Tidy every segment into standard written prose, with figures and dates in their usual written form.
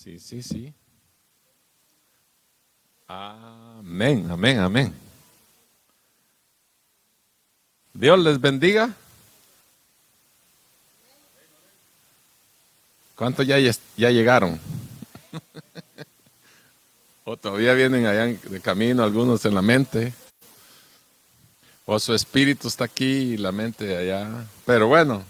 Sí, sí, sí. Amén, amén, amén. Dios les bendiga. ¿Cuántos ya llegaron? O todavía vienen allá de camino, algunos en la mente. O su espíritu está aquí y la mente allá. Pero bueno,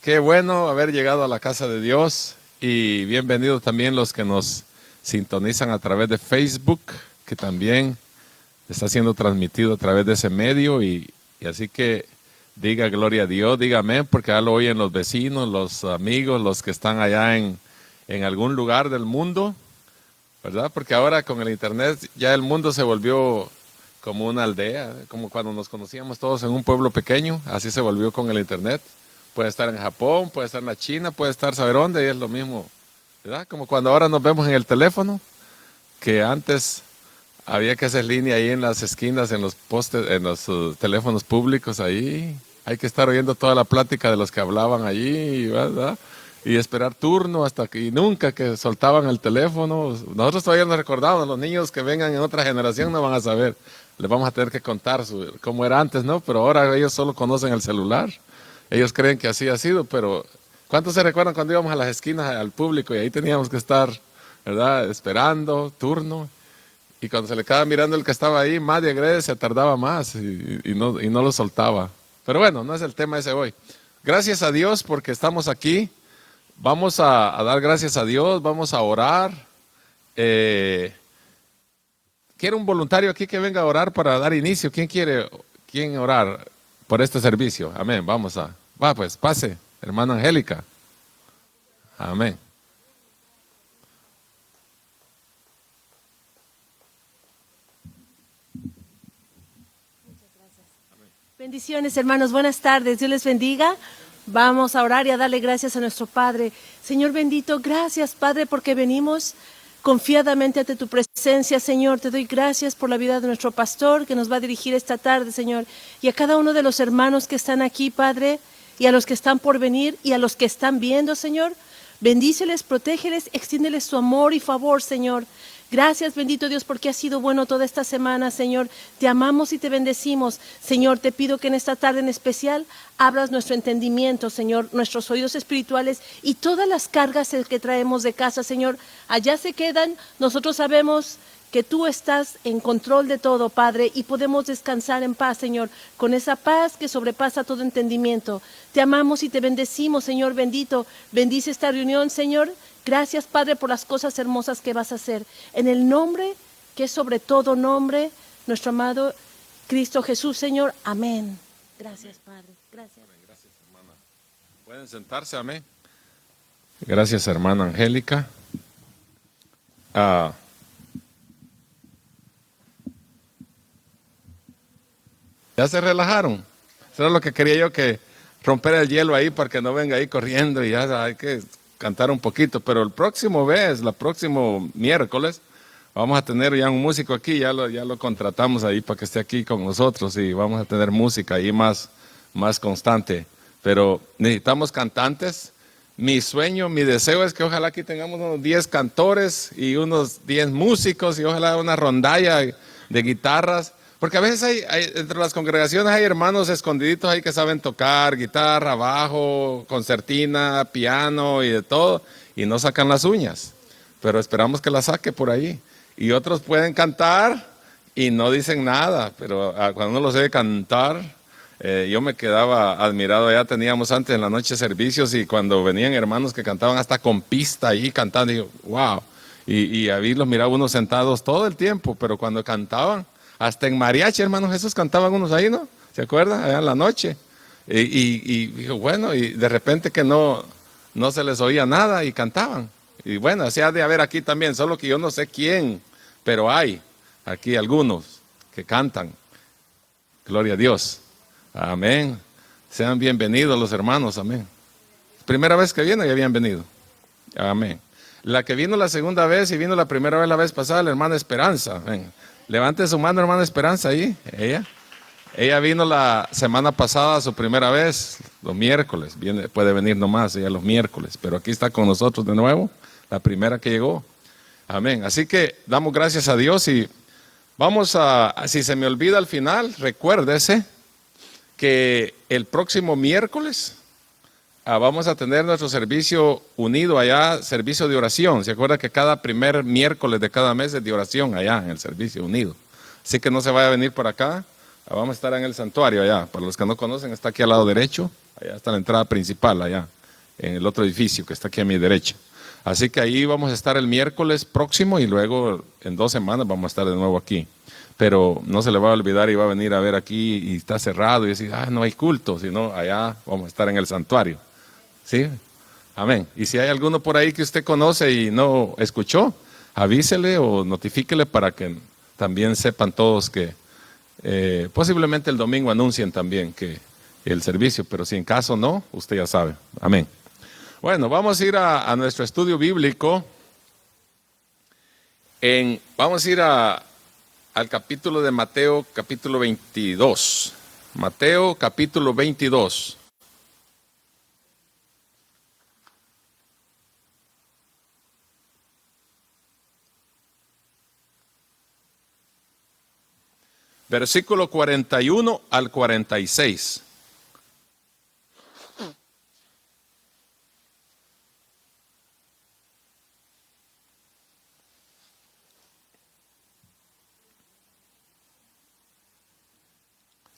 qué bueno haber llegado a la casa de Dios. Y bienvenidos también los que nos sintonizan a través de Facebook, que también está siendo transmitido a través de ese medio. Y así que diga gloria a Dios, diga amén, porque ya lo oyen los vecinos, los amigos, los que están allá en algún lugar del mundo, ¿verdad? Porque ahora con el internet ya el mundo se volvió como una aldea, como cuando nos conocíamos todos en un pueblo pequeño, así se volvió con el internet. Puede estar en Japón, puede estar en la China, puede estar saber dónde, y es lo mismo, ¿verdad? Como cuando ahora nos vemos en el teléfono, que antes había que hacer línea ahí en las esquinas, en los postes, en los teléfonos públicos ahí. Hay que estar oyendo toda la plática de los que hablaban allí, ¿verdad? Y esperar turno hasta que y nunca que soltaban el teléfono. Nosotros todavía nos recordamos, los niños que vengan en otra generación no van a saber. Les vamos a tener que contar cómo era antes, ¿no? Pero ahora ellos solo conocen el celular. Ellos creen que así ha sido, pero ¿cuántos se recuerdan cuando íbamos a las esquinas al público y ahí teníamos que estar, ¿verdad? Esperando turno. Y cuando se le quedaba mirando el que estaba ahí, más de agrede, se tardaba más y no lo soltaba. Pero bueno, no es el tema ese hoy. Gracias a Dios porque estamos aquí. Vamos a dar gracias a Dios, vamos a orar. ¿Quiere un voluntario aquí que venga a orar para dar inicio? ¿Quién orar por este servicio? Amén, va pues, pase, hermana Angélica. Amén. Bendiciones, hermanos. Buenas tardes. Dios les bendiga. Vamos a orar y a darle gracias a nuestro Padre. Señor bendito, gracias, Padre, porque venimos confiadamente ante tu presencia, Señor. Te doy gracias por la vida de nuestro pastor que nos va a dirigir esta tarde, Señor. Y a cada uno de los hermanos que están aquí, Padre, y a los que están por venir y a los que están viendo, Señor. Bendíceles, protégeles, extiéndeles tu amor y favor, Señor. Gracias, bendito Dios, porque has sido bueno toda esta semana, Señor. Te amamos y te bendecimos. Señor, te pido que en esta tarde en especial abras nuestro entendimiento, Señor, nuestros oídos espirituales y todas las cargas que traemos de casa, Señor. Allá se quedan, nosotros sabemos que tú estás en control de todo, Padre, y podemos descansar en paz, Señor, con esa paz que sobrepasa todo entendimiento. Te amamos y te bendecimos, Señor bendito. Bendice esta reunión, Señor. Gracias, Padre, por las cosas hermosas que vas a hacer. En el nombre, que es sobre todo nombre, nuestro amado Cristo Jesús, Señor. Amén. Gracias, Padre. Gracias. Gracias, hermana. Pueden sentarse, amén. Gracias, hermana Angélica. ¿Ya se relajaron? Eso era lo que quería yo, que romper el hielo ahí para que no venga ahí corriendo y ya hay que cantar un poquito. Pero el próximo próximo miércoles, vamos a tener ya un músico aquí, ya lo contratamos ahí para que esté aquí con nosotros y vamos a tener música ahí más constante. Pero necesitamos cantantes. Mi sueño, mi deseo es que ojalá aquí tengamos unos 10 cantores y unos 10 músicos y ojalá una rondalla de guitarras. Porque a veces entre las congregaciones hay hermanos escondiditos ahí que saben tocar guitarra, bajo, concertina, piano y de todo, y no sacan las uñas. Pero esperamos que las saque por ahí. Y otros pueden cantar y no dicen nada, pero cuando uno los oye cantar, yo me quedaba admirado. Allá teníamos antes en la noche servicios y cuando venían hermanos que cantaban hasta con pista ahí cantando, digo, wow. Y ahí los miraba unos sentados todo el tiempo, pero cuando cantaban, hasta en mariachi, hermano Jesús, cantaban unos ahí, ¿no? ¿Se acuerdan? Allá en la noche. Y dijo, bueno, y de repente que no se les oía nada y cantaban. Y bueno, así ha de haber aquí también, solo que yo no sé quién, pero hay aquí algunos que cantan. Gloria a Dios. Amén. Sean bienvenidos los hermanos, amén. Primera vez que viene, ya habían venido. Amén. La que vino la segunda vez y vino la primera vez la vez pasada, la hermana Esperanza. Amén. Levante su mano, hermana Esperanza, ahí. Ella vino la semana pasada, su primera vez, los miércoles. Puede venir nomás, ella los miércoles, pero aquí está con nosotros de nuevo. la primera que llegó. Amén. Así que damos gracias a Dios y vamos si se me olvida al final, recuérdese que el próximo miércoles vamos a tener nuestro servicio unido allá, servicio de oración. ¿Se acuerda que cada primer miércoles de cada mes es de oración allá en el servicio unido? Así que no se vaya a venir por acá, vamos a estar en el santuario allá. Para los que no conocen, está aquí al lado derecho, allá está la entrada principal allá, en el otro edificio que está aquí a mi derecha. Así que ahí vamos a estar el miércoles próximo y luego en 2 semanas vamos a estar de nuevo aquí. Pero no se le va a olvidar y va a venir a ver aquí y está cerrado y decir, no hay culto, sino allá vamos a estar en el santuario. ¿Sí? Amén. Y si hay alguno por ahí que usted conoce y no escuchó, avísele o notifíquele para que también sepan todos que posiblemente el domingo anuncien también que el servicio, pero si en caso no, usted ya sabe. Amén. Bueno, vamos a ir a nuestro estudio bíblico. Vamos a ir al capítulo de Mateo, capítulo 22. Mateo, capítulo 22. Versículo 41 al 46.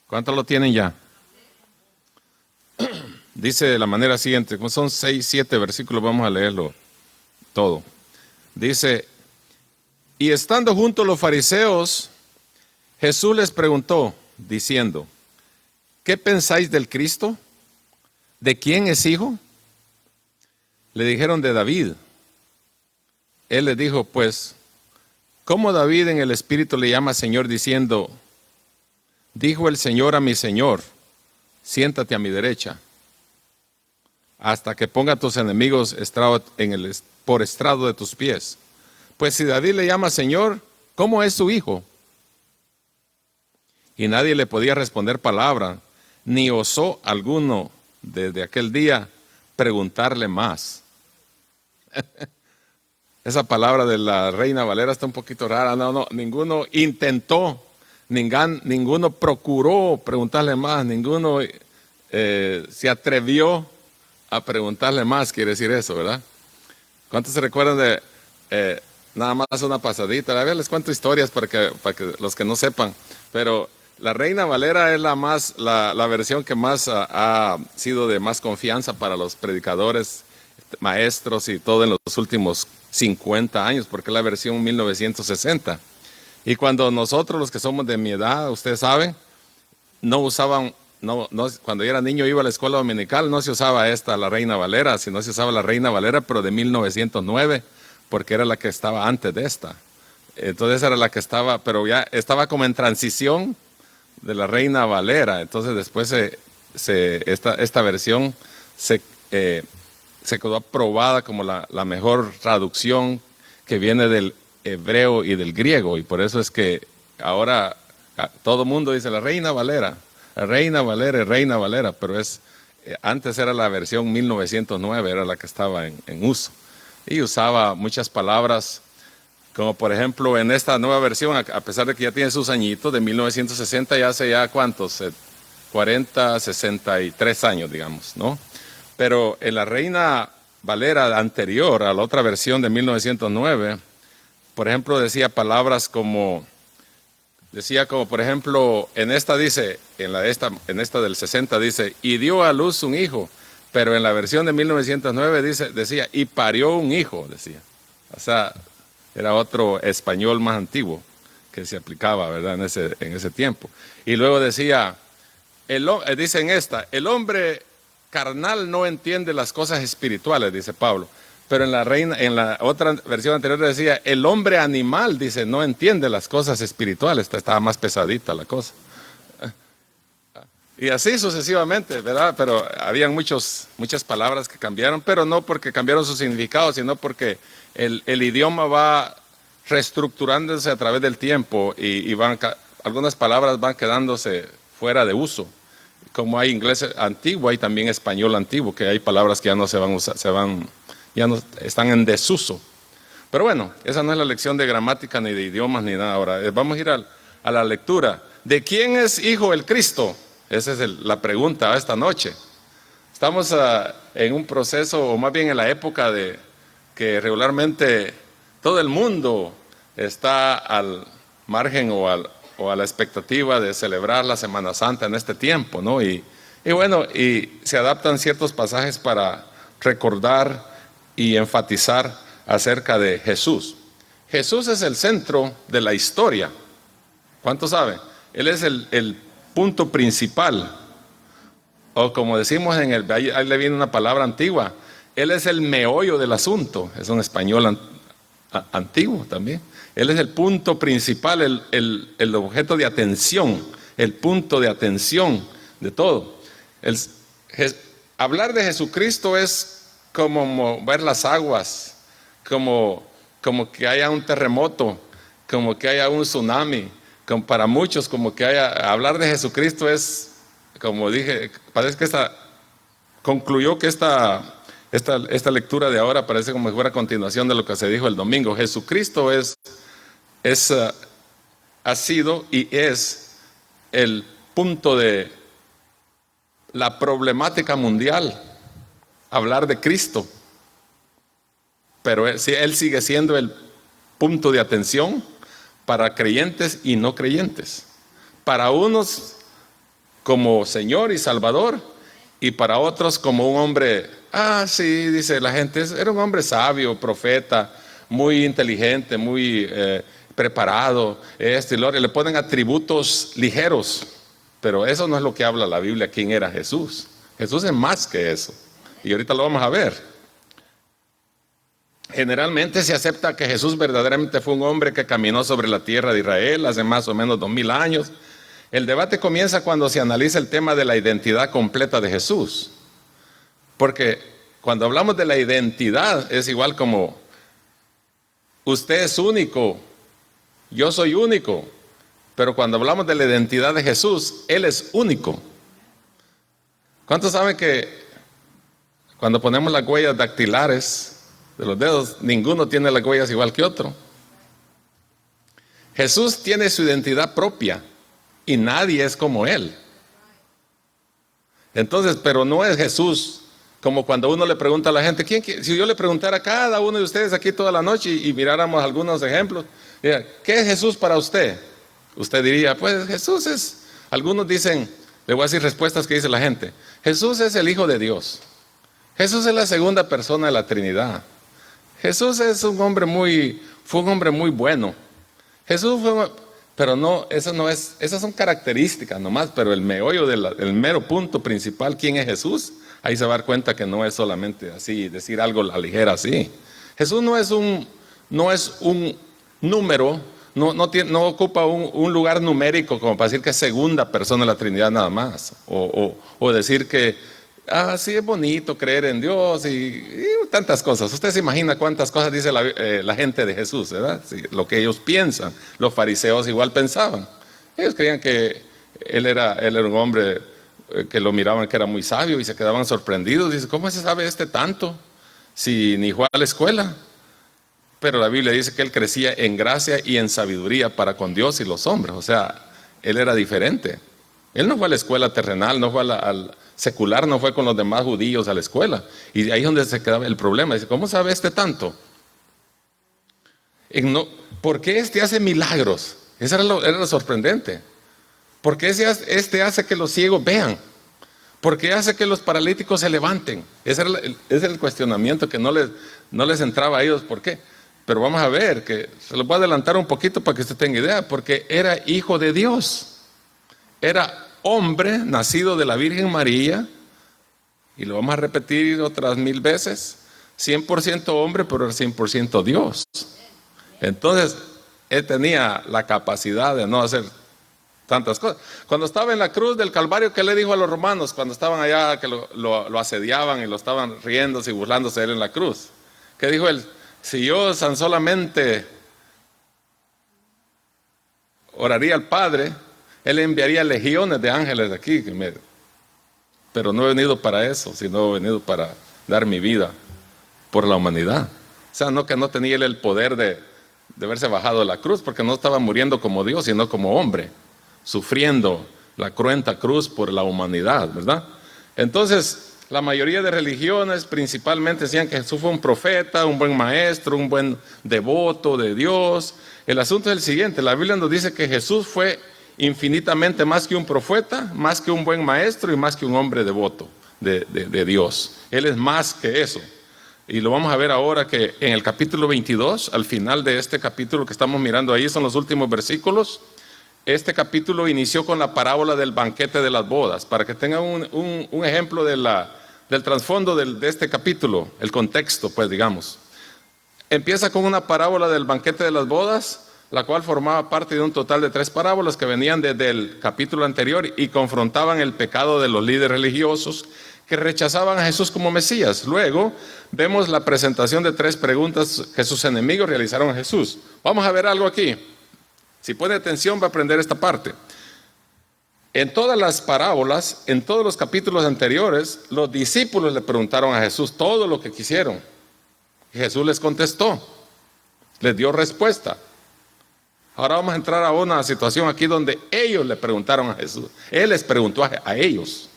¿Cuántos lo tienen ya? Dice de la manera siguiente, como son 6, 7 versículos, vamos a leerlo todo. Dice, y estando juntos los fariseos, Jesús les preguntó, diciendo, ¿qué pensáis del Cristo? ¿De quién es hijo? Le dijeron de David. Él les dijo, pues, ¿cómo David en el Espíritu le llama Señor diciendo, dijo el Señor a mi Señor, siéntate a mi derecha, hasta que ponga a tus enemigos por estrado de tus pies? Pues si David le llama Señor, ¿cómo es su hijo? Y nadie le podía responder palabra, ni osó alguno desde aquel día preguntarle más. Esa palabra de la Reina Valera está un poquito rara. Ninguno intentó, ninguno procuró preguntarle más, ninguno se atrevió a preguntarle más, quiere decir eso, ¿verdad? ¿Cuántos se recuerdan de, nada más una pasadita? A ver, les cuento historias para que los que no sepan, pero la Reina Valera es la versión que más ha sido de más confianza para los predicadores, maestros y todo en los últimos 50 años, porque es la versión 1960. Y cuando nosotros, los que somos de mi edad, ustedes saben, no usaban, cuando yo era niño iba a la escuela dominical, no se usaba la Reina Valera, sino se usaba la Reina Valera, pero de 1909, porque era la que estaba antes de esta. Entonces era la que estaba, pero ya estaba como en transición de la Reina Valera. Entonces después esta versión se quedó aprobada como la mejor traducción que viene del hebreo y del griego, y por eso es que ahora todo el mundo dice la Reina Valera, Reina Valera, pero antes era la versión 1909, era la que estaba en uso, y usaba muchas palabras, como por ejemplo en esta nueva versión, a pesar de que ya tiene sus añitos, de 1960, ya hace ya ¿cuántos? 40, 63 años, digamos, ¿no? Pero en la Reina Valera anterior a la otra versión de 1909, por ejemplo, decía palabras como por ejemplo, en esta dice, en esta del 60 dice, y dio a luz un hijo, pero en la versión de 1909 decía, y parió un hijo, decía. O sea, era otro español más antiguo que se aplicaba, ¿verdad? En ese tiempo. Y luego decía, dice en esta, el hombre carnal no entiende las cosas espirituales, dice Pablo. Pero en la otra versión anterior decía, el hombre animal, dice, no entiende las cosas espirituales. Estaba más pesadita la cosa. Y así sucesivamente, ¿verdad? Pero habían muchas palabras que cambiaron, pero no porque cambiaron su significado, sino porque el idioma va reestructurándose a través del tiempo y algunas palabras van quedándose fuera de uso. Como hay inglés antiguo, hay también español antiguo, que hay palabras que ya no se van a usar, ya no están en desuso. Pero bueno, esa no es la lección de gramática ni de idiomas ni nada ahora. Vamos a ir a la lectura. ¿De quién es hijo el Cristo? Esa es la pregunta esta noche. Estamos en un proceso, o más bien en la época de que regularmente todo el mundo está al margen o a la expectativa de celebrar la Semana Santa en este tiempo, ¿no? Y bueno, y se adaptan ciertos pasajes para recordar y enfatizar acerca de Jesús. Jesús es el centro de la historia. ¿Cuántos saben? Él es el punto principal. O como decimos ahí le viene una palabra antigua, Él es el meollo del asunto. Es un español antiguo también. Él es el punto principal, el objeto de atención, el punto de atención de todo. Hablar de Jesucristo es como mover las aguas, como que haya un terremoto, como que haya un tsunami, como para muchos como que hablar de Jesucristo es, como dije, parece que concluyó que esta lectura de ahora parece como si fuera continuación de lo que se dijo el domingo. Jesucristo ha sido y es el punto de la problemática mundial, hablar de Cristo. Pero él sigue siendo el punto de atención para creyentes y no creyentes. Para unos como Señor y Salvador, y para otros como un hombre, sí, dice la gente, era un hombre sabio, profeta, muy inteligente, muy preparado, y le ponen atributos ligeros, pero eso no es lo que habla la Biblia, quién era Jesús. Jesús es más que eso, y ahorita lo vamos a ver. Generalmente se acepta que Jesús verdaderamente fue un hombre que caminó sobre la tierra de Israel hace más o menos 2000 años. El debate comienza cuando se analiza el tema de la identidad completa de Jesús. Porque cuando hablamos de la identidad es igual como usted es único, yo soy único. Pero cuando hablamos de la identidad de Jesús, Él es único. ¿Cuántos saben que cuando ponemos las huellas dactilares de los dedos, ninguno tiene las huellas igual que otro? Jesús tiene su identidad propia y nadie es como Él. Entonces, pero no es Jesús como cuando uno le pregunta a la gente, si yo le preguntara a cada uno de ustedes aquí toda la noche y miráramos algunos ejemplos, ¿qué es Jesús para usted? Usted diría, pues Jesús es, algunos dicen, le voy a decir respuestas que dice la gente, Jesús es el Hijo de Dios, Jesús es la segunda persona de la Trinidad, Jesús es fue un hombre muy bueno, Jesús pero no, esas son características nomás, pero el meollo el mero punto principal, ¿quién es Jesús? Ahí se va a dar cuenta que no es solamente así, decir algo a la ligera así. Jesús no es un número, no ocupa un lugar numérico como para decir que es segunda persona de la Trinidad nada más, o decir que, sí es bonito creer en Dios y tantas cosas. Usted se imagina cuántas cosas dice la gente de Jesús, ¿verdad? Sí, lo que ellos piensan. Los fariseos igual pensaban. Ellos creían que él era un hombre que lo miraban que era muy sabio y se quedaban sorprendidos. Dice, ¿cómo se sabe tanto si ni fue a la escuela? Pero la Biblia dice que él crecía en gracia y en sabiduría para con Dios y los hombres. O sea, él era diferente. Él no fue a la escuela terrenal, no fue al secular, no fue con los demás judíos a la escuela. Y ahí es donde se quedaba el problema. Dice, ¿cómo sabe tanto? ¿Por qué hace milagros? Eso era lo sorprendente. ¿Por qué hace que los ciegos vean? ¿Por qué hace que los paralíticos se levanten? Ese es el cuestionamiento que no les entraba a ellos. ¿Por qué? Pero vamos a ver, que se los voy a adelantar un poquito para que usted tenga idea, porque era hijo de Dios. Era hombre nacido de la Virgen María, y lo vamos a repetir otras 1000 veces, 100% hombre, pero era 100% Dios. Entonces, él tenía la capacidad de no hacer tantas cosas. Cuando estaba en la cruz del Calvario, ¿qué le dijo a los romanos cuando estaban allá, que lo asediaban y lo estaban riéndose y burlándose de él en la cruz? ¿Qué dijo él? Si yo tan solamente oraría al Padre, Él enviaría legiones de ángeles de aquí, pero no he venido para eso, sino he venido para dar mi vida por la humanidad. O sea, no que no tenía él el poder de haberse bajado de la cruz, porque no estaba muriendo como Dios, sino como hombre, sufriendo la cruenta cruz por la humanidad, ¿verdad? Entonces, la mayoría de religiones principalmente decían que Jesús fue un profeta, un buen maestro, un buen devoto de Dios. El asunto es el siguiente: la Biblia nos dice que Jesús fue infinitamente más que un profeta, más que un buen maestro y más que un hombre devoto de Dios. Él es más que eso. Y lo vamos a ver ahora, que en el capítulo 22, al final de este capítulo que estamos mirando ahí, son los últimos versículos. Este capítulo inició con la parábola del banquete de las bodas, para que tengan un ejemplo del trasfondo de este capítulo, el contexto, pues digamos. Empieza con una parábola del banquete de las bodas, la cual formaba parte de un total de 3 parábolas que venían desde el capítulo anterior y confrontaban el pecado de los líderes religiosos que rechazaban a Jesús como Mesías. Luego vemos la presentación de 3 preguntas que sus enemigos realizaron a Jesús. Vamos a ver algo aquí. Si pone atención va a aprender esta parte. En todas las parábolas, en todos los capítulos anteriores, los discípulos le preguntaron a Jesús todo lo que quisieron. Y Jesús les contestó, les dio respuesta. Ahora vamos a entrar a una situación aquí donde ellos le preguntaron a Jesús. Él les preguntó a ellos,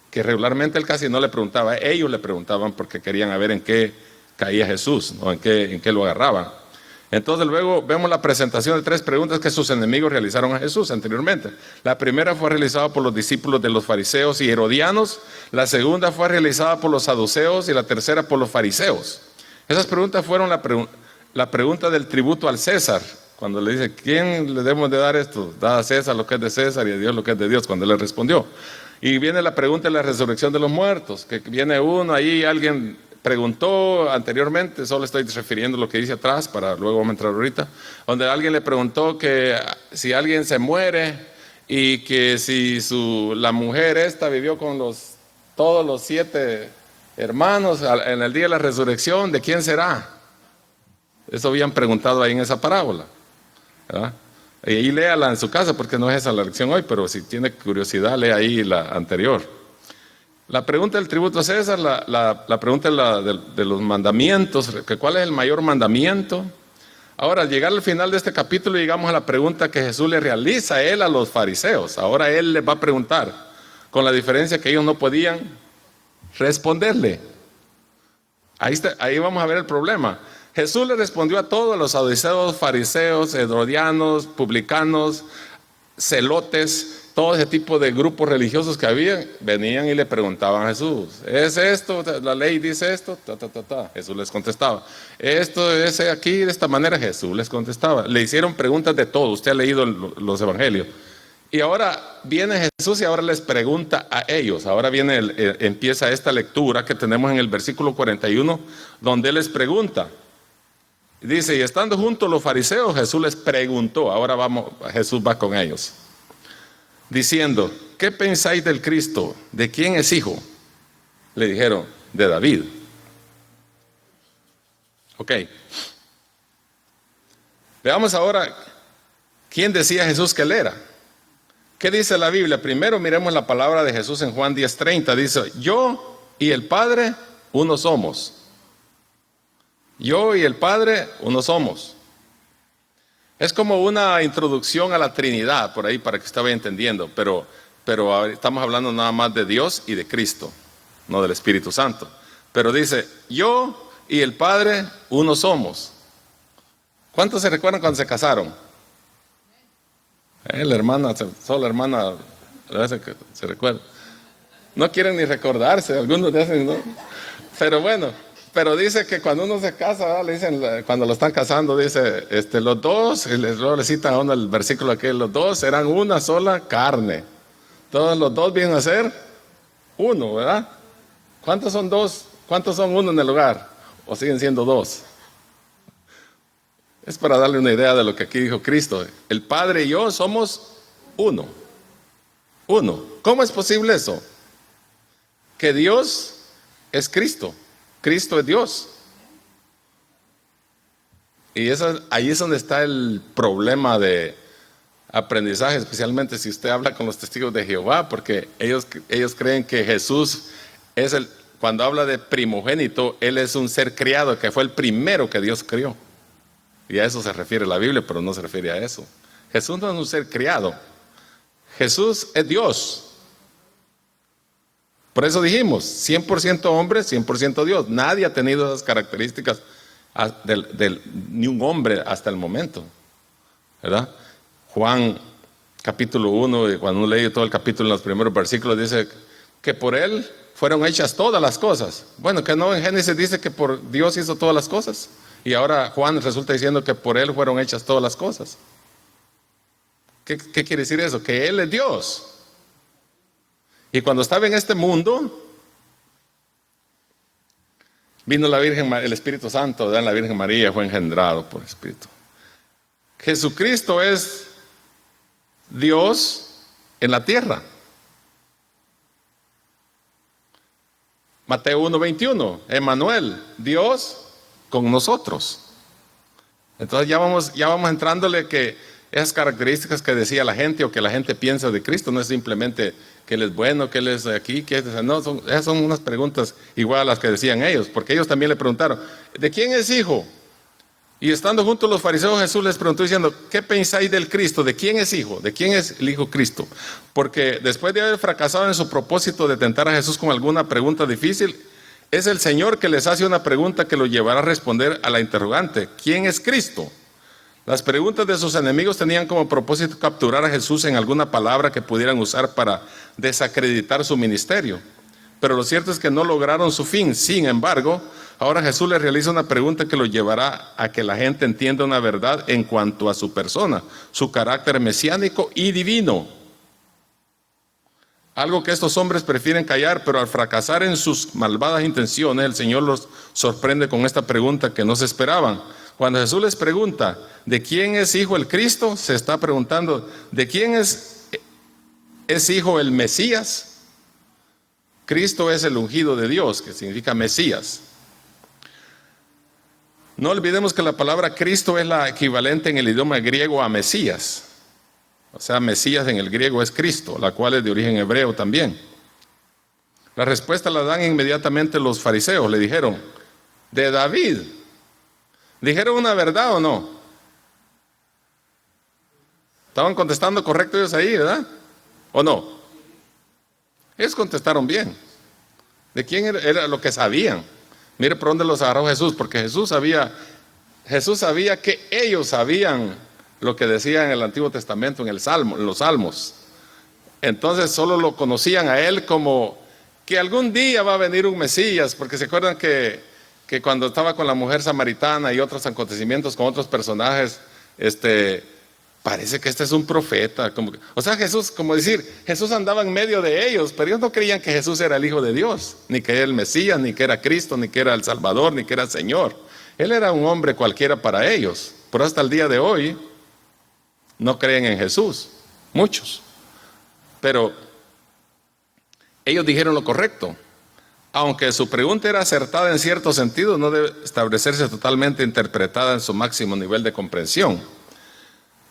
que regularmente él casi no le preguntaba, ellos le preguntaban porque querían ver en qué caía Jesús, ¿no? en qué lo agarraban. Entonces luego vemos la presentación de 3 preguntas que sus enemigos realizaron a Jesús anteriormente. La primera fue realizada por los discípulos de los fariseos y herodianos, la segunda fue realizada por los saduceos y la tercera por los fariseos. Esas preguntas fueron la pregunta del tributo al César, cuando le dice, ¿quién le debemos de dar esto? Da a César lo que es de César y a Dios lo que es de Dios, cuando él le respondió. Y viene la pregunta de la resurrección de los muertos, que viene uno ahí, alguien preguntó anteriormente, solo estoy refiriendo lo que dice atrás para luego vamos a entrar ahorita, donde alguien le preguntó que si alguien se muere y que si la mujer esta vivió con todos los 7 hermanos en el día de la resurrección, ¿de quién será? Eso habían preguntado ahí en esa parábola, ¿verdad? Y ahí léala en su casa porque no es esa la lección hoy, pero si tiene curiosidad, lea ahí la anterior. La pregunta del tributo a César, la pregunta de los mandamientos, que ¿cuál es el mayor mandamiento? Ahora, al llegar al final de este capítulo, llegamos a la pregunta que Jesús le realiza a él a los fariseos. Ahora él les va a preguntar, con la diferencia que ellos no podían responderle. Ahí vamos a ver el problema. Jesús le respondió a todos los saduceos, fariseos, herodianos, publicanos, celotes, todo ese tipo de grupos religiosos que había, venían y le preguntaban a Jesús, ¿es esto? ¿La ley dice esto? Jesús les contestaba. ¿Esto es aquí de esta manera? Jesús les contestaba. Le hicieron preguntas de todo, usted ha leído los evangelios. Y ahora viene Jesús y ahora les pregunta a ellos. Ahora empieza esta lectura que tenemos en el versículo 41, donde Él les pregunta. Dice, y estando juntos los fariseos, Jesús les preguntó, Jesús va con ellos, diciendo, ¿qué pensáis del Cristo? ¿De quién es hijo? Le dijeron, de David. Ok. Veamos ahora, ¿quién decía Jesús que Él era? ¿Qué dice la Biblia? Primero miremos la palabra de Jesús en Juan 10:30, dice, yo y el Padre uno somos. Yo y el Padre uno somos. Es como una introducción a la Trinidad, por ahí para que usted vaya entendiendo, pero estamos hablando nada más de Dios y de Cristo, no del Espíritu Santo. Pero dice, yo y el Padre uno somos. ¿Cuántos se recuerdan cuando se casaron? La hermana, solo la hermana se recuerda. No quieren ni recordarse, algunos dicen, ¿no? Pero bueno. Pero dice que cuando uno se casa, le dicen, cuando lo están casando, dice, los dos, y luego le citan a uno el versículo aquel, los dos eran una sola carne. Todos los dos vienen a ser uno, ¿verdad? ¿Cuántos son dos? ¿Cuántos son uno en el hogar? ¿O siguen siendo dos? Es para darle una idea de lo que aquí dijo Cristo. El Padre y yo somos uno. Uno. ¿Cómo es posible eso? Que Dios es Cristo. Cristo es Dios. Y ahí es donde está el problema de aprendizaje, especialmente si usted habla con los testigos de Jehová, porque ellos creen que Jesús es cuando habla de primogénito, Él es un ser criado, que fue el primero que Dios crió. Y a eso se refiere la Biblia, pero no se refiere a eso. Jesús no es un ser criado. Jesús es Dios. Por eso dijimos, 100% hombre, 100% Dios. Nadie ha tenido esas características ni un hombre hasta el momento, ¿verdad? Juan capítulo 1, y cuando uno lee todo el capítulo en los primeros versículos, dice que por Él fueron hechas todas las cosas. Bueno, que no, en Génesis dice que por Dios hizo todas las cosas. Y ahora Juan resulta diciendo que por Él fueron hechas todas las cosas. ¿Qué quiere decir eso? Que Él es Dios. Y cuando estaba en este mundo, vino la Virgen, el Espíritu Santo, la Virgen María fue engendrado por el Espíritu. Jesucristo es Dios en la tierra. Mateo 1:21, Emmanuel, Dios con nosotros. Entonces ya vamos entrándole que esas características que decía la gente o que la gente piensa de Cristo no es simplemente que Él es bueno, que Él es aquí, que no, esas son unas preguntas igual a las que decían ellos, porque ellos también le preguntaron, ¿de quién es hijo? Y estando juntos los fariseos, Jesús les preguntó diciendo, ¿qué pensáis del Cristo? ¿De quién es hijo? ¿De quién es el hijo Cristo? Porque después de haber fracasado en su propósito de tentar a Jesús con alguna pregunta difícil, es el Señor que les hace una pregunta que lo llevará a responder a la interrogante, ¿quién es Cristo? Las preguntas de sus enemigos tenían como propósito capturar a Jesús en alguna palabra que pudieran usar para desacreditar su ministerio. Pero lo cierto es que no lograron su fin. Sin embargo, ahora Jesús les realiza una pregunta que lo llevará a que la gente entienda una verdad en cuanto a su persona, su carácter mesiánico y divino. Algo que estos hombres prefieren callar, pero al fracasar en sus malvadas intenciones, el Señor los sorprende con esta pregunta que no se esperaban. Cuando Jesús les pregunta, ¿de quién es hijo el Cristo? Se está preguntando, ¿de quién es hijo el Mesías? Cristo es el ungido de Dios, que significa Mesías. No olvidemos que la palabra Cristo es la equivalente en el idioma griego a Mesías. O sea, Mesías en el griego es Cristo, la cual es de origen hebreo también. La respuesta la dan inmediatamente los fariseos. Le dijeron, de David. ¿Dijeron una verdad o no? Estaban contestando correcto ellos ahí, ¿verdad? ¿O no? Ellos contestaron bien. ¿De quién era lo que sabían? Mire por dónde los agarró Jesús, porque Jesús sabía que ellos sabían lo que decía en el Antiguo Testamento, en los Salmos. Entonces solo lo conocían a Él como que algún día va a venir un Mesías, porque se acuerdan que cuando estaba con la mujer samaritana y otros acontecimientos con otros personajes, parece que este es un profeta. O sea, Jesús, como decir, Jesús andaba en medio de ellos, pero ellos no creían que Jesús era el Hijo de Dios, ni que era el Mesías, ni que era Cristo, ni que era el Salvador, ni que era el Señor. Él era un hombre cualquiera para ellos. Por hasta el día de hoy no creen en Jesús, muchos. Pero ellos dijeron lo correcto. Aunque su pregunta era acertada en cierto sentido, no debe establecerse totalmente interpretada en su máximo nivel de comprensión.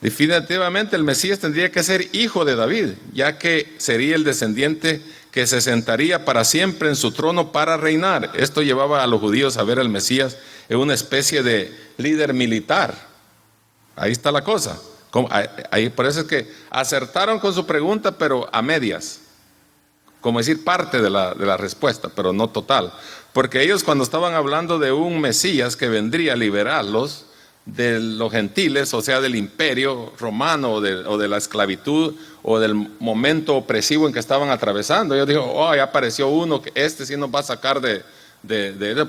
Definitivamente el Mesías tendría que ser hijo de David, ya que sería el descendiente que se sentaría para siempre en su trono para reinar. Esto llevaba a los judíos a ver al Mesías en una especie de líder militar. Ahí está la cosa. Por eso es que acertaron con su pregunta, pero a medias. Como decir, parte de la respuesta, pero no total. Porque ellos, cuando estaban hablando de un Mesías que vendría a liberarlos de los gentiles, o sea, del imperio romano o de la esclavitud o del momento opresivo en que estaban atravesando, ellos dijeron, ya apareció uno que sí nos va a sacar de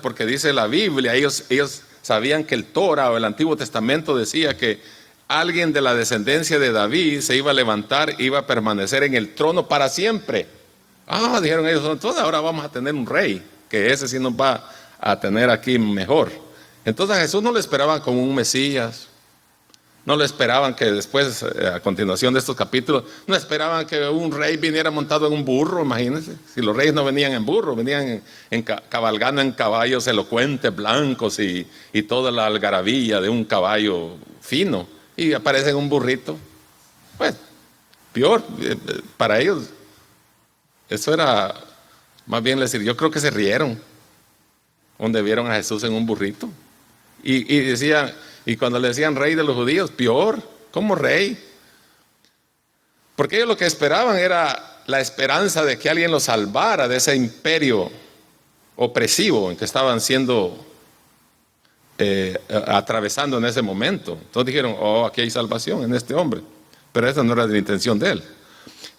porque dice la Biblia. Ellos sabían que el Torah o el Antiguo Testamento decía que alguien de la descendencia de David se iba a levantar, iba a permanecer en el trono para siempre. Dijeron ellos, entonces ahora vamos a tener un rey, que ese sí nos va a tener aquí mejor. Entonces a Jesús no le esperaban como un Mesías, no le esperaban que después, a continuación de estos capítulos, no esperaban que un rey viniera montado en un burro, imagínense. Si los reyes no venían en burro, venían cabalgando en caballos elocuentes, blancos y toda la algarabía de un caballo fino, y aparece en un burrito. Pues, peor, para ellos. Eso era Más bien yo creo que se rieron donde vieron a Jesús en un burrito. Y decían, y cuando le decían rey de los judíos, peor, ¿cómo rey? Porque ellos lo que esperaban era la esperanza de que alguien los salvara de ese imperio opresivo en que estaban siendo atravesando en ese momento. Entonces dijeron, oh, aquí hay salvación en este hombre. Pero esa no era la intención de él.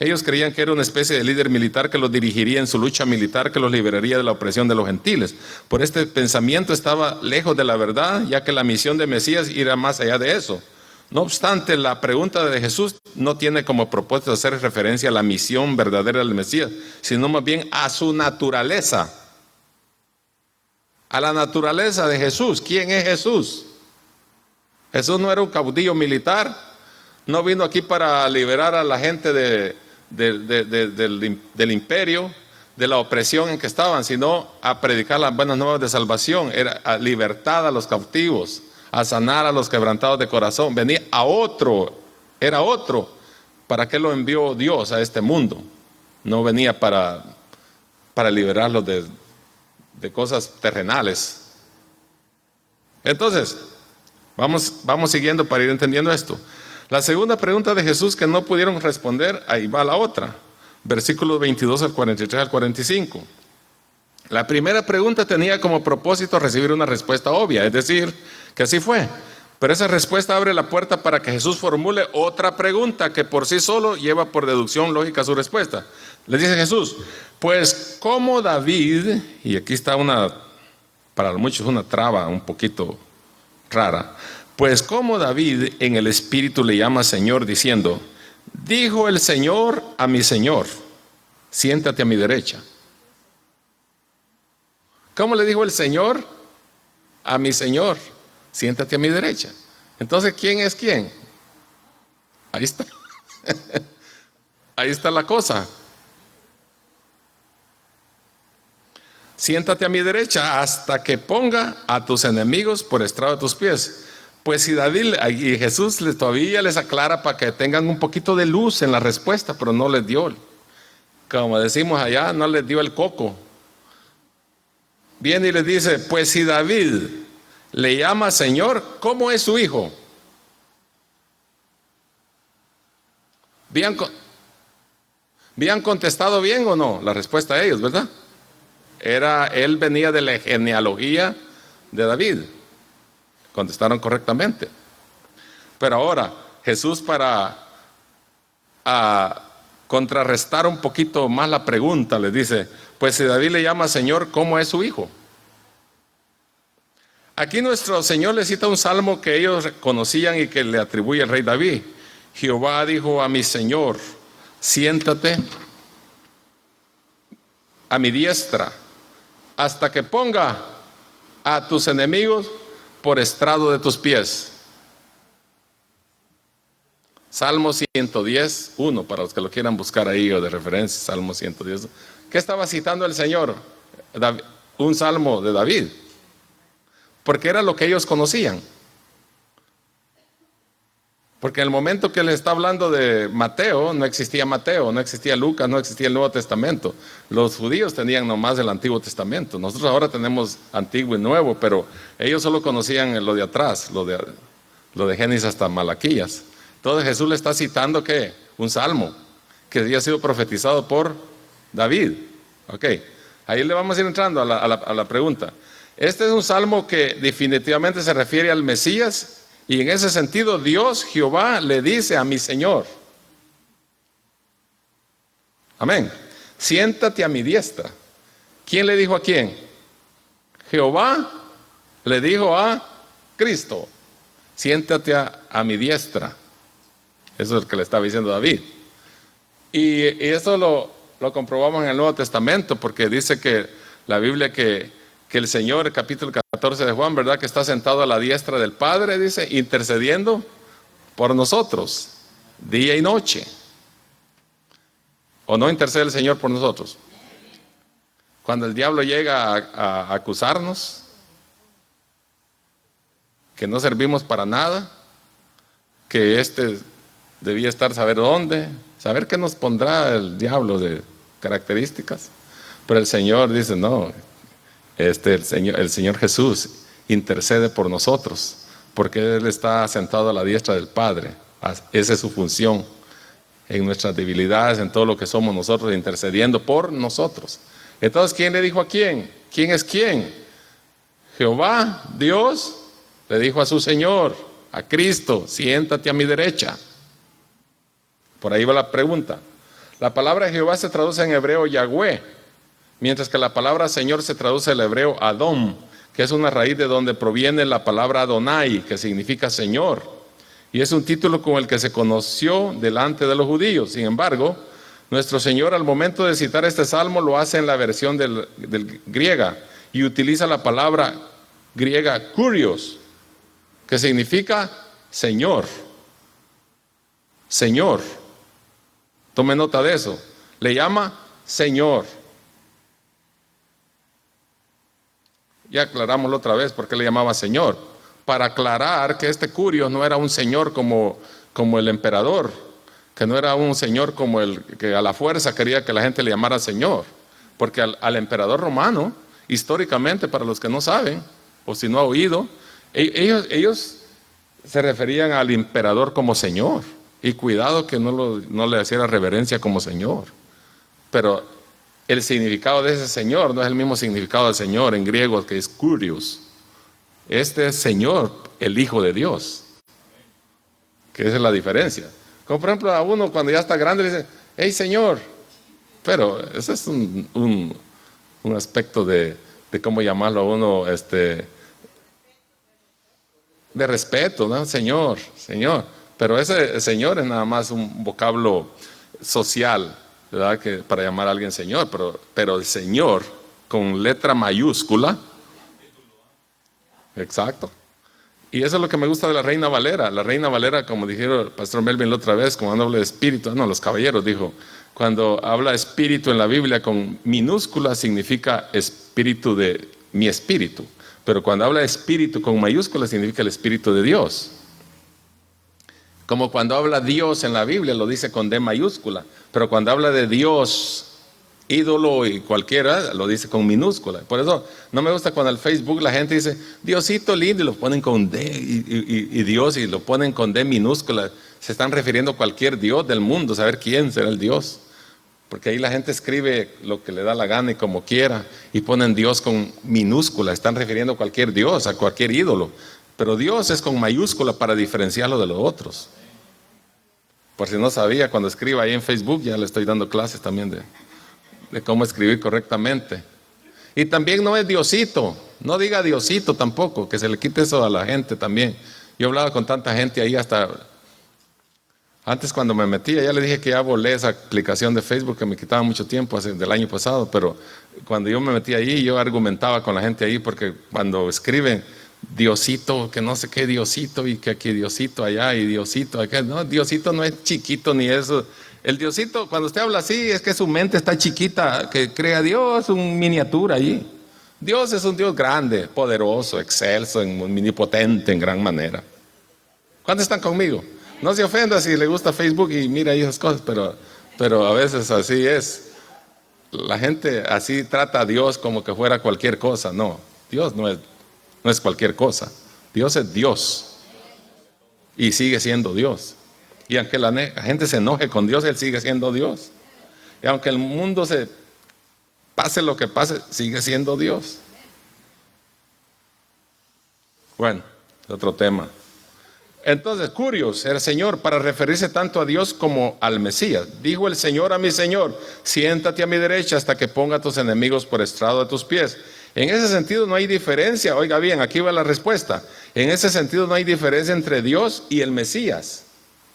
Ellos creían que era una especie de líder militar que los dirigiría en su lucha militar, que los liberaría de la opresión de los gentiles. Por este pensamiento estaba lejos de la verdad, ya que la misión de Mesías irá más allá de eso. No obstante, la pregunta de Jesús no tiene como propósito hacer referencia a la misión verdadera del Mesías, sino más bien a su naturaleza. A la naturaleza de Jesús. ¿Quién es Jesús? Jesús no era un caudillo militar, no vino aquí para liberar a la gente del imperio, de la opresión en que estaban, sino a predicar las buenas nuevas de salvación, era a libertad a los cautivos, a sanar a los quebrantados de corazón. Venía a otro, era otro. ¿Para qué lo envió Dios a este mundo? No venía para liberarlos de cosas terrenales. Entonces, vamos siguiendo para ir entendiendo esto. La segunda pregunta de Jesús que no pudieron responder, ahí va la otra. Versículos 22 al 43 al 45. La primera pregunta tenía como propósito recibir una respuesta obvia, es decir, que así fue. Pero esa respuesta abre la puerta para que Jesús formule otra pregunta que por sí solo lleva por deducción lógica su respuesta. Le dice Jesús, pues como David, y aquí está para muchos una traba un poquito rara, pues como David en el Espíritu le llama Señor diciendo, dijo el Señor a mi Señor, siéntate a mi derecha. ¿Cómo le dijo el Señor a mi Señor? Siéntate a mi derecha. Entonces, ¿quién es quién? Ahí está. Ahí está la cosa. Siéntate a mi derecha hasta que ponga a tus enemigos por estrado de tus pies. Pues si David y Jesús todavía les aclara para que tengan un poquito de luz en la respuesta, pero no les dio, como decimos allá, no les dio el coco. Viene y les dice, pues si David le llama Señor, ¿cómo es su hijo? ¿Habían contestado bien o no? La respuesta a ellos, ¿verdad? Él venía de la genealogía de David. Contestaron correctamente. Pero ahora, Jesús para contrarrestar un poquito más la pregunta, les dice, pues si David le llama Señor, ¿cómo es su hijo? Aquí nuestro Señor le cita un salmo que ellos conocían y que le atribuye el rey David. Jehová dijo a mi Señor, siéntate a mi diestra, hasta que ponga a tus enemigos por estrado de tus pies. Salmo 110, 1, para los que lo quieran buscar ahí o de referencia, Salmo 110. ¿Qué estaba citando el Señor? Un salmo de David. Porque era lo que ellos conocían. Porque en el momento que le está hablando de Mateo, no existía Lucas, no existía el Nuevo Testamento. Los judíos tenían nomás el Antiguo Testamento. Nosotros ahora tenemos Antiguo y Nuevo, pero ellos solo conocían lo de atrás, lo de Génesis hasta Malaquías. Entonces Jesús le está citando ¿qué? Un salmo que había sido profetizado por David. Ok, ahí le vamos a ir entrando a la pregunta. Este es un salmo que definitivamente se refiere al Mesías. Y en ese sentido, Dios, Jehová, le dice a mi Señor. Amén. Siéntate a mi diestra. ¿Quién le dijo a quién? Jehová le dijo a Cristo. Siéntate a mi diestra. Eso es lo que le estaba diciendo David. Y eso lo comprobamos en el Nuevo Testamento, porque dice que la Biblia que el Señor, el capítulo 14 de Juan, ¿verdad? Que está sentado a la diestra del Padre, dice, intercediendo por nosotros, día y noche. ¿O no intercede el Señor por nosotros? Cuando el diablo llega a acusarnos, que no servimos para nada, que debía estar saber dónde, saber qué nos pondrá el diablo de características. Pero el Señor dice, no, el Señor Jesús intercede por nosotros, porque Él está sentado a la diestra del Padre. Esa es su función, en nuestras debilidades, en todo lo que somos nosotros, intercediendo por nosotros. Entonces, ¿quién le dijo a quién? ¿Quién es quién? Jehová, Dios, le dijo a su Señor, a Cristo, siéntate a mi derecha. Por ahí va la pregunta. La palabra Jehová se traduce en hebreo Yahweh, mientras que la palabra Señor se traduce en hebreo Adón, que es una raíz de donde proviene la palabra Adonai, que significa Señor. Y es un título con el que se conoció delante de los judíos. Sin embargo, nuestro Señor al momento de citar este salmo lo hace en la versión del griega y utiliza la palabra griega kurios, que significa Señor. Señor. Tome nota de eso. Le llama Señor. Ya aclaramos otra vez por qué le llamaba Señor. Para aclarar que este Curios no era un señor como el emperador, que no era un señor como el que a la fuerza quería que la gente le llamara Señor. Porque al emperador romano, históricamente, para los que no saben, o si no ha oído, ellos se referían al emperador como Señor. Y cuidado que no le hiciera reverencia como Señor. Pero el significado de ese Señor no es el mismo significado del Señor en griego, que es Kurios. Este es Señor, el Hijo de Dios. Que esa es la diferencia. Como por ejemplo a uno cuando ya está grande le dice, hey Señor. Pero ese es un aspecto de cómo llamarlo a uno, de respeto, ¿no? Señor, Señor. Pero ese Señor es nada más un vocablo social, ¿verdad? Que para llamar a alguien Señor, pero el Señor con letra mayúscula. Exacto. Y eso es lo que me gusta de la Reina Valera. La Reina Valera, como dijeron el pastor Melvin la otra vez, cuando habla de espíritu, los caballeros dijo, cuando habla espíritu en la Biblia con minúscula significa espíritu de mi espíritu, pero cuando habla de espíritu con mayúscula significa el espíritu de Dios. Como cuando habla Dios en la Biblia lo dice con D mayúscula, pero cuando habla de Dios, ídolo y cualquiera, lo dice con minúscula. Por eso no me gusta cuando en el Facebook la gente dice Diosito lindo y lo ponen con D y Dios y lo ponen con D minúscula. Se están refiriendo a cualquier Dios del mundo, saber quién será el Dios. Porque ahí la gente escribe lo que le da la gana y como quiera y ponen Dios con minúscula. Están refiriendo a cualquier Dios, a cualquier ídolo. Pero Dios es con mayúscula para diferenciarlo de los otros. Por si no sabía, cuando escriba ahí en Facebook ya le estoy dando clases también de cómo escribir correctamente. Y también no es Diosito, no diga Diosito tampoco, que se le quite eso a la gente también. Yo he hablado con tanta gente ahí hasta, antes cuando me metía, ya le dije que ya volé esa aplicación de Facebook que me quitaba mucho tiempo del año pasado, pero cuando yo me metí ahí, yo argumentaba con la gente ahí, porque cuando escriben Diosito, que no sé qué Diosito, y que aquí Diosito allá y Diosito acá, no, Diosito no es chiquito ni eso. El Diosito, cuando usted habla así, es que su mente está chiquita, que crea Dios, un miniatura allí. Dios es un Dios grande, poderoso, excelso, omnipotente en gran manera. ¿Cuántos están conmigo? No se ofenda si le gusta Facebook y mira ahí esas cosas, pero a veces así es. La gente así trata a Dios como que fuera cualquier cosa. No, Dios no es cualquier cosa. Dios es Dios y sigue siendo Dios. Y aunque la gente se enoje con Dios, Él sigue siendo Dios. Y aunque el mundo pase lo que pase, sigue siendo Dios. Bueno, otro tema. Entonces, Kurios, el Señor, para referirse tanto a Dios como al Mesías. Dijo el Señor a mi Señor, siéntate a mi derecha hasta que ponga a tus enemigos por estrado de tus pies. En ese sentido no hay diferencia. Oiga bien, aquí va la respuesta. En ese sentido no hay diferencia entre Dios y el Mesías,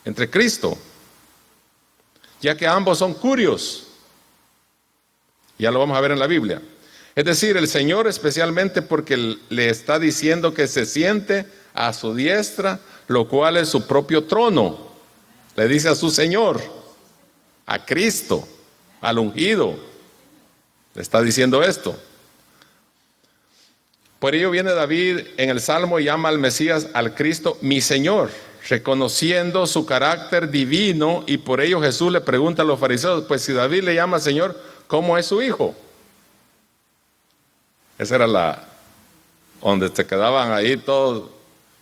entre Cristo, ya que ambos son Kurios. Ya lo vamos a ver en la Biblia. Es decir, el Señor especialmente porque le está diciendo que se siente a su diestra, lo cual es su propio trono. Le dice a su Señor, a Cristo, al ungido. Le está diciendo esto. Por ello viene David en el Salmo y llama al Mesías, al Cristo, mi Señor, reconociendo su carácter divino, y por ello Jesús le pregunta a los fariseos, pues si David le llama Señor, ¿cómo es su hijo? Esa era donde se quedaban ahí todos.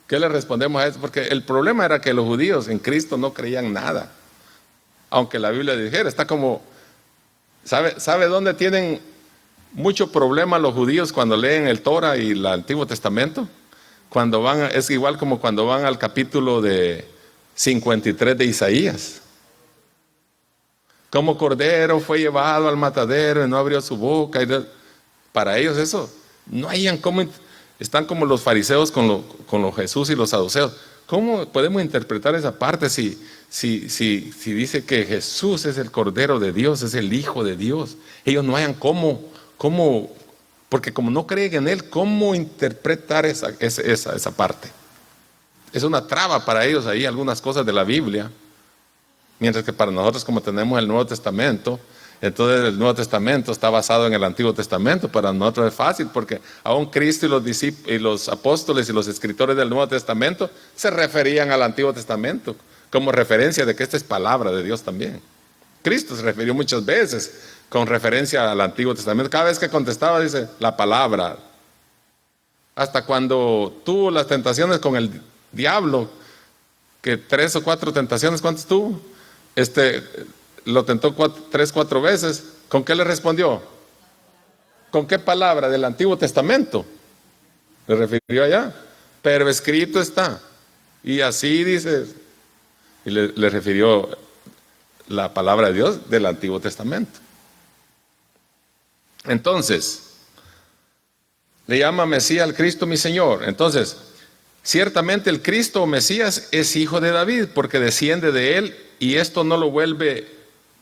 ¿Qué le respondemos a eso? Porque el problema era que los judíos en Cristo no creían nada. Aunque la Biblia dijera, está como, ¿sabe dónde tienen mucho problema los judíos cuando leen el Torah y el Antiguo Testamento? Es igual como cuando van al capítulo de 53 de Isaías. Como cordero fue llevado al matadero y no abrió su boca. Para ellos eso, no hayan cómo. Están como los fariseos con los Jesús y los saduceos. ¿Cómo podemos interpretar esa parte si dice que Jesús es el Cordero de Dios, es el Hijo de Dios? Ellos no hayan cómo, porque como no creen en Él, ¿cómo interpretar esa parte? Es una traba para ellos ahí algunas cosas de la Biblia. Mientras que para nosotros, como tenemos el Nuevo Testamento, entonces el Nuevo Testamento está basado en el Antiguo Testamento. Para nosotros es fácil porque aún Cristo y los apóstoles y los escritores del Nuevo Testamento se referían al Antiguo Testamento como referencia de que esta es palabra de Dios también. Cristo se refirió muchas veces con referencia al Antiguo Testamento. Cada vez que contestaba dice la palabra. Hasta cuando tuvo las tentaciones con el diablo, que 3 o 4 tentaciones, ¿cuántas tuvo? Lo tentó 3, 4 veces. ¿Con qué le respondió? ¿Con qué palabra del Antiguo Testamento? Le refirió allá. Pero escrito está. Y así dice. Y le refirió la palabra de Dios del Antiguo Testamento. Entonces, le llama Mesías al Cristo mi Señor. Entonces, ciertamente el Cristo o Mesías es hijo de David porque desciende de él y esto no lo vuelve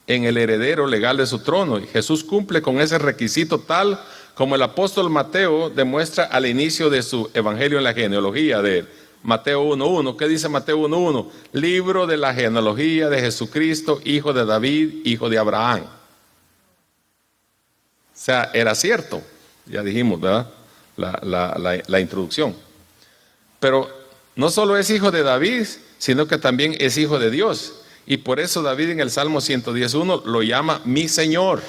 en el heredero legal de su trono. Y Jesús cumple con ese requisito tal como el apóstol Mateo demuestra al inicio de su evangelio en la genealogía de Mateo 1.1. ¿Qué dice Mateo 1.1? Libro de la genealogía de Jesucristo, hijo de David, hijo de Abraham. O sea, era cierto, ya dijimos, ¿verdad? La introducción. Pero no solo es hijo de David, sino que también es hijo de Dios. Y por eso David en el Salmo 110.1 lo llama mi Señor.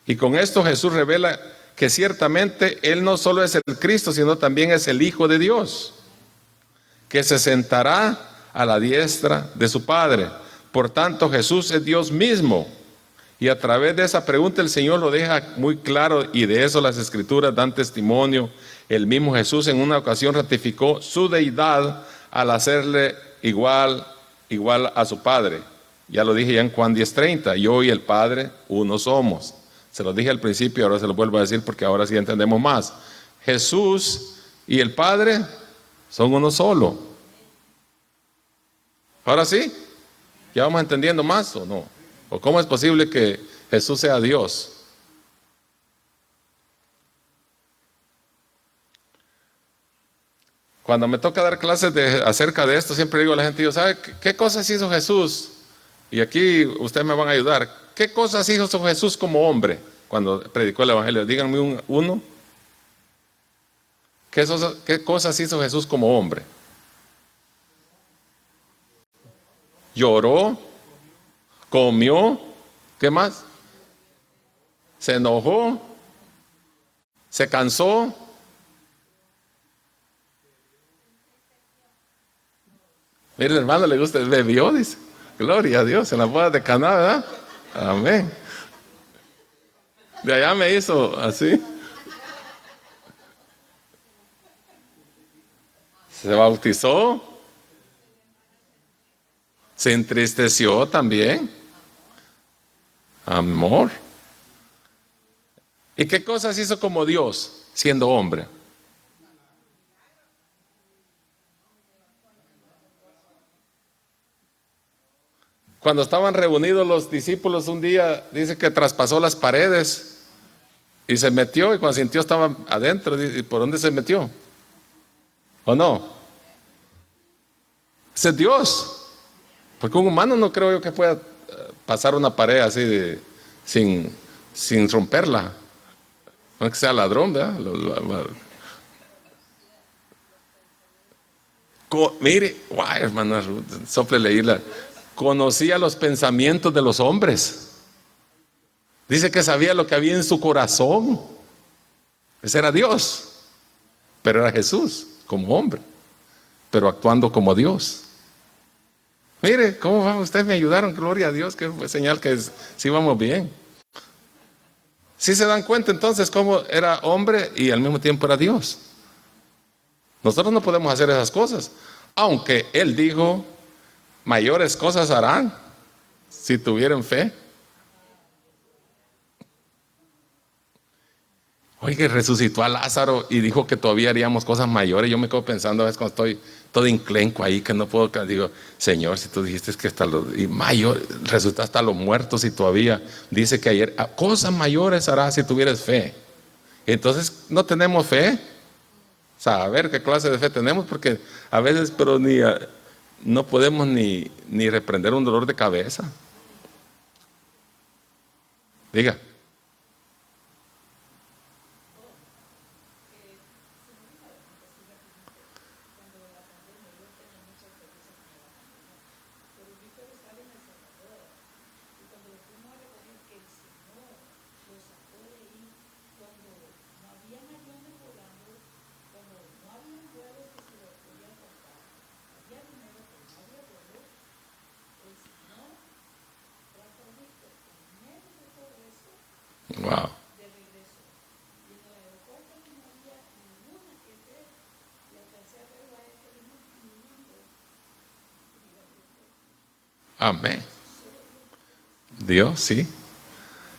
Y con esto Jesús revela que ciertamente Él no solo es el Cristo, sino también es el Hijo de Dios, que se sentará a la diestra de su Padre. Por tanto, Jesús es Dios mismo. Y a través de esa pregunta el Señor lo deja muy claro y de eso las Escrituras dan testimonio. El mismo Jesús en una ocasión ratificó su deidad al hacerle igual a su Padre. Ya lo dije ya en Juan 10:30, yo y el Padre uno somos. Se lo dije al principio, ahora se lo vuelvo a decir porque ahora sí entendemos más. Jesús y el Padre son uno solo. Ahora sí, ¿ya vamos entendiendo más o no? ¿O cómo es posible que Jesús sea Dios? Cuando me toca dar clases acerca de esto, siempre digo a la gente, yo, ¿sabe qué cosas hizo Jesús? Y aquí ustedes me van a ayudar. ¿Qué cosas hizo Jesús como hombre cuando predicó el Evangelio? Díganme uno. ¿Qué cosas hizo Jesús como hombre? Lloró, comió, ¿qué más? Se enojó, se cansó. Mire, el hermano le gusta, bebió, dice. Gloria a Dios, en la boda de Caná, ¿verdad? Amén. De allá me hizo así. Se bautizó. Se entristeció también. Amor. ¿Y qué cosas hizo como Dios siendo hombre? Cuando estaban reunidos los discípulos un día, dice que traspasó las paredes y se metió, y cuando sintió estaba adentro. ¿Y por dónde se metió? ¿O no? Ese es Dios. Porque un humano no creo yo que pueda pasar una pared así sin romperla. No es que sea ladrón, ¿verdad? Mire, guay, hermana Ruth, sóplele ahí conocía los pensamientos de los hombres. Dice que sabía lo que había en su corazón. Ese era Dios, pero era Jesús como hombre, pero actuando como Dios. Mire, ¿cómo va? Ustedes me ayudaron, gloria a Dios, que fue señal que sí vamos bien. ¿Sí se dan cuenta entonces cómo era hombre y al mismo tiempo era Dios? Nosotros no podemos hacer esas cosas, aunque Él dijo, mayores cosas harán si tuvieran fe. Oye, resucitó a Lázaro y dijo que todavía haríamos cosas mayores. Yo me quedo pensando a veces cuando estoy todo enclenco ahí, que no puedo, digo, Señor, si tú dijiste que hasta los, y mayor, resucitó hasta los muertos y todavía dice que ayer, cosas mayores harás si tuvieras fe. Entonces, no tenemos fe. Saber qué clase de fe tenemos, porque a veces, pero no podemos ni reprender un dolor de cabeza. Diga. Wow. Amén. Dios, sí.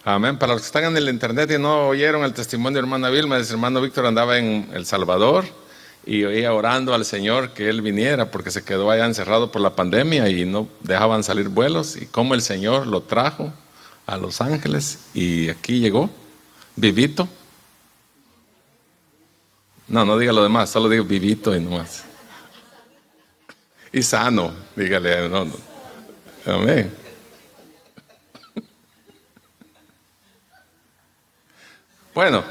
Amén. Para los que están en el internet y no oyeron el testimonio de hermana Vilma, el hermano Víctor andaba en El Salvador y oía orando al Señor que Él viniera porque se quedó allá encerrado por la pandemia y no dejaban salir vuelos, y cómo el Señor lo trajo a Los Ángeles y aquí llegó, vivito. No diga lo demás, solo digo vivito y nomás. Y sano, dígale, no. Amén. Bueno,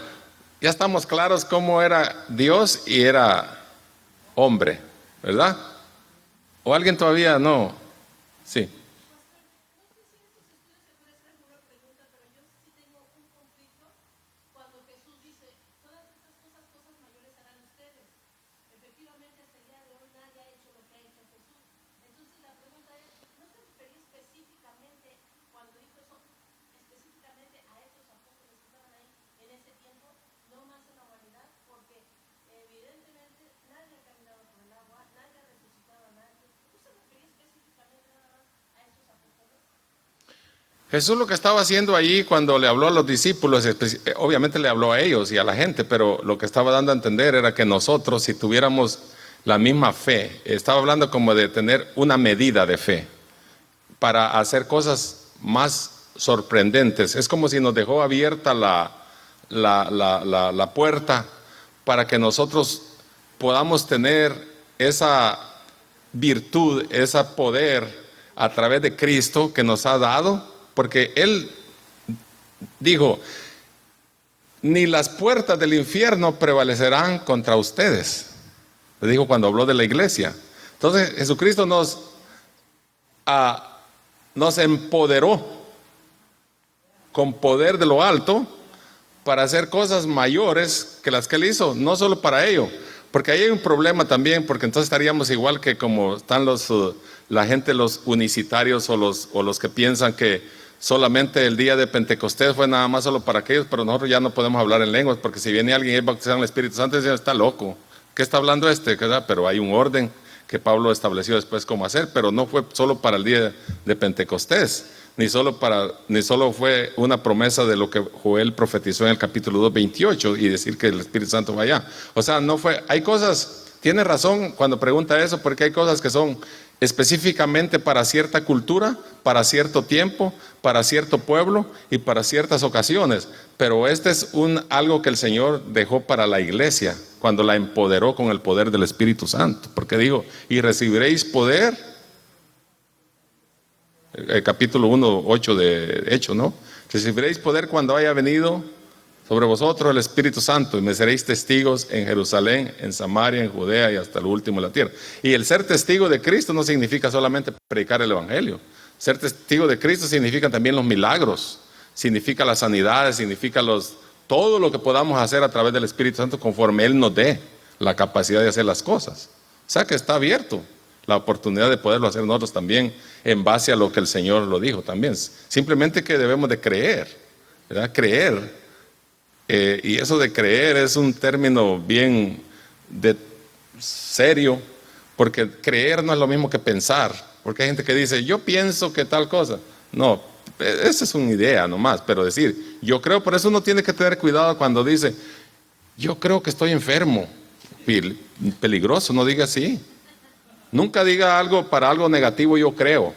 ya estamos claros cómo era Dios y era hombre, ¿verdad? ¿O alguien todavía no? Sí. Jesús lo que estaba haciendo allí cuando le habló a los discípulos, obviamente le habló a ellos y a la gente, pero lo que estaba dando a entender era que nosotros, si tuviéramos la misma fe, estaba hablando como de tener una medida de fe para hacer cosas más sorprendentes. Es como si nos dejó abierta la puerta para que nosotros podamos tener esa virtud, ese poder a través de Cristo que nos ha dado. Porque Él dijo, ni las puertas del infierno prevalecerán contra ustedes. Le dijo cuando habló de la iglesia. Entonces Jesucristo nos empoderó con poder de lo alto para hacer cosas mayores que las que Él hizo, no solo para ello. Porque ahí hay un problema también, porque entonces estaríamos igual que como están la gente, los unicitarios o los que piensan que solamente el día de Pentecostés fue nada más solo para aquellos, pero nosotros ya no podemos hablar en lenguas, porque si viene alguien y es bautizado en el Espíritu Santo, dice, está loco, ¿qué está hablando ¿verdad? Pero hay un orden que Pablo estableció después cómo hacer, pero no fue solo para el día de Pentecostés, ni solo fue una promesa de lo que Joel profetizó en el capítulo 2, 28, y decir que el Espíritu Santo va allá. O sea, no fue, hay cosas, tiene razón cuando pregunta eso, porque hay cosas que son específicamente para cierta cultura, para cierto tiempo, para cierto pueblo y para ciertas ocasiones, pero este es algo que el Señor dejó para la iglesia cuando la empoderó con el poder del Espíritu Santo, porque dijo, y recibiréis poder, el capítulo 1, 8 de Hechos, ¿no? Recibiréis poder cuando haya venido sobre vosotros el Espíritu Santo, y me seréis testigos en Jerusalén, en Samaria, en Judea y hasta lo último de la tierra. Y el ser testigo de Cristo no significa solamente predicar el Evangelio. Ser testigo de Cristo significa también los milagros, significa las sanidades, significa los todo lo que podamos hacer a través del Espíritu Santo conforme Él nos dé la capacidad de hacer las cosas. O sea que está abierto la oportunidad de poderlo hacer nosotros también en base a lo que el Señor lo dijo también. Simplemente que debemos de creer, ¿verdad? Creer. Y eso de creer es un término bien serio, porque creer no es lo mismo que pensar. Porque hay gente que dice, yo pienso que tal cosa. No, esa es una idea nomás, pero decir, yo creo, por eso uno tiene que tener cuidado cuando dice, yo creo que estoy enfermo. Peligroso, no diga así. Nunca diga algo para algo negativo, yo creo.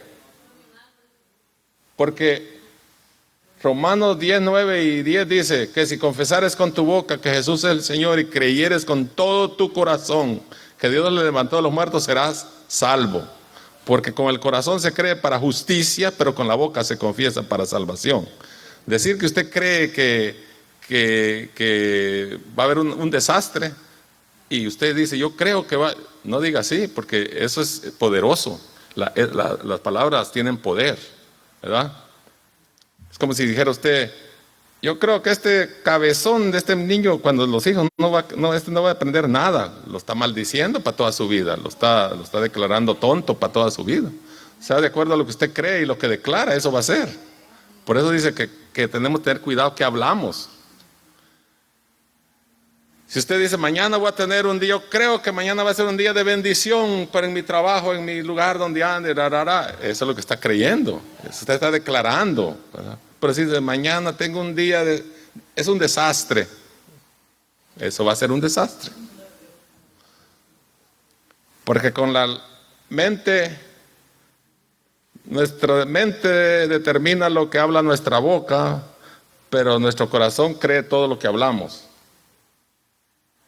Porque Romanos 10, 9 y 10 dice que si confesares con tu boca que Jesús es el Señor y creyeres con todo tu corazón que Dios le levantó de los muertos, serás salvo. Porque con el corazón se cree para justicia, pero con la boca se confiesa para salvación. Decir que usted cree que va a haber un desastre y usted dice, yo creo que va, no diga así, porque eso es poderoso. Las palabras tienen poder, ¿verdad? Es como si dijera usted, yo creo que este cabezón de este niño, cuando los hijos este no va a aprender nada, lo está maldiciendo para toda su vida, lo está declarando tonto para toda su vida. O sea, de acuerdo a lo que usted cree y lo que declara, eso va a ser. Por eso dice que tenemos que tener cuidado que hablamos. Si usted dice, mañana voy a tener un día, yo creo que mañana va a ser un día de bendición para en mi trabajo, en mi lugar donde ande, eso es lo que está creyendo, eso usted está declarando, ¿verdad? Pero si dice, mañana tengo un día es un desastre, eso va a ser un desastre. Porque con la mente, nuestra mente determina lo que habla nuestra boca, pero nuestro corazón cree todo lo que hablamos.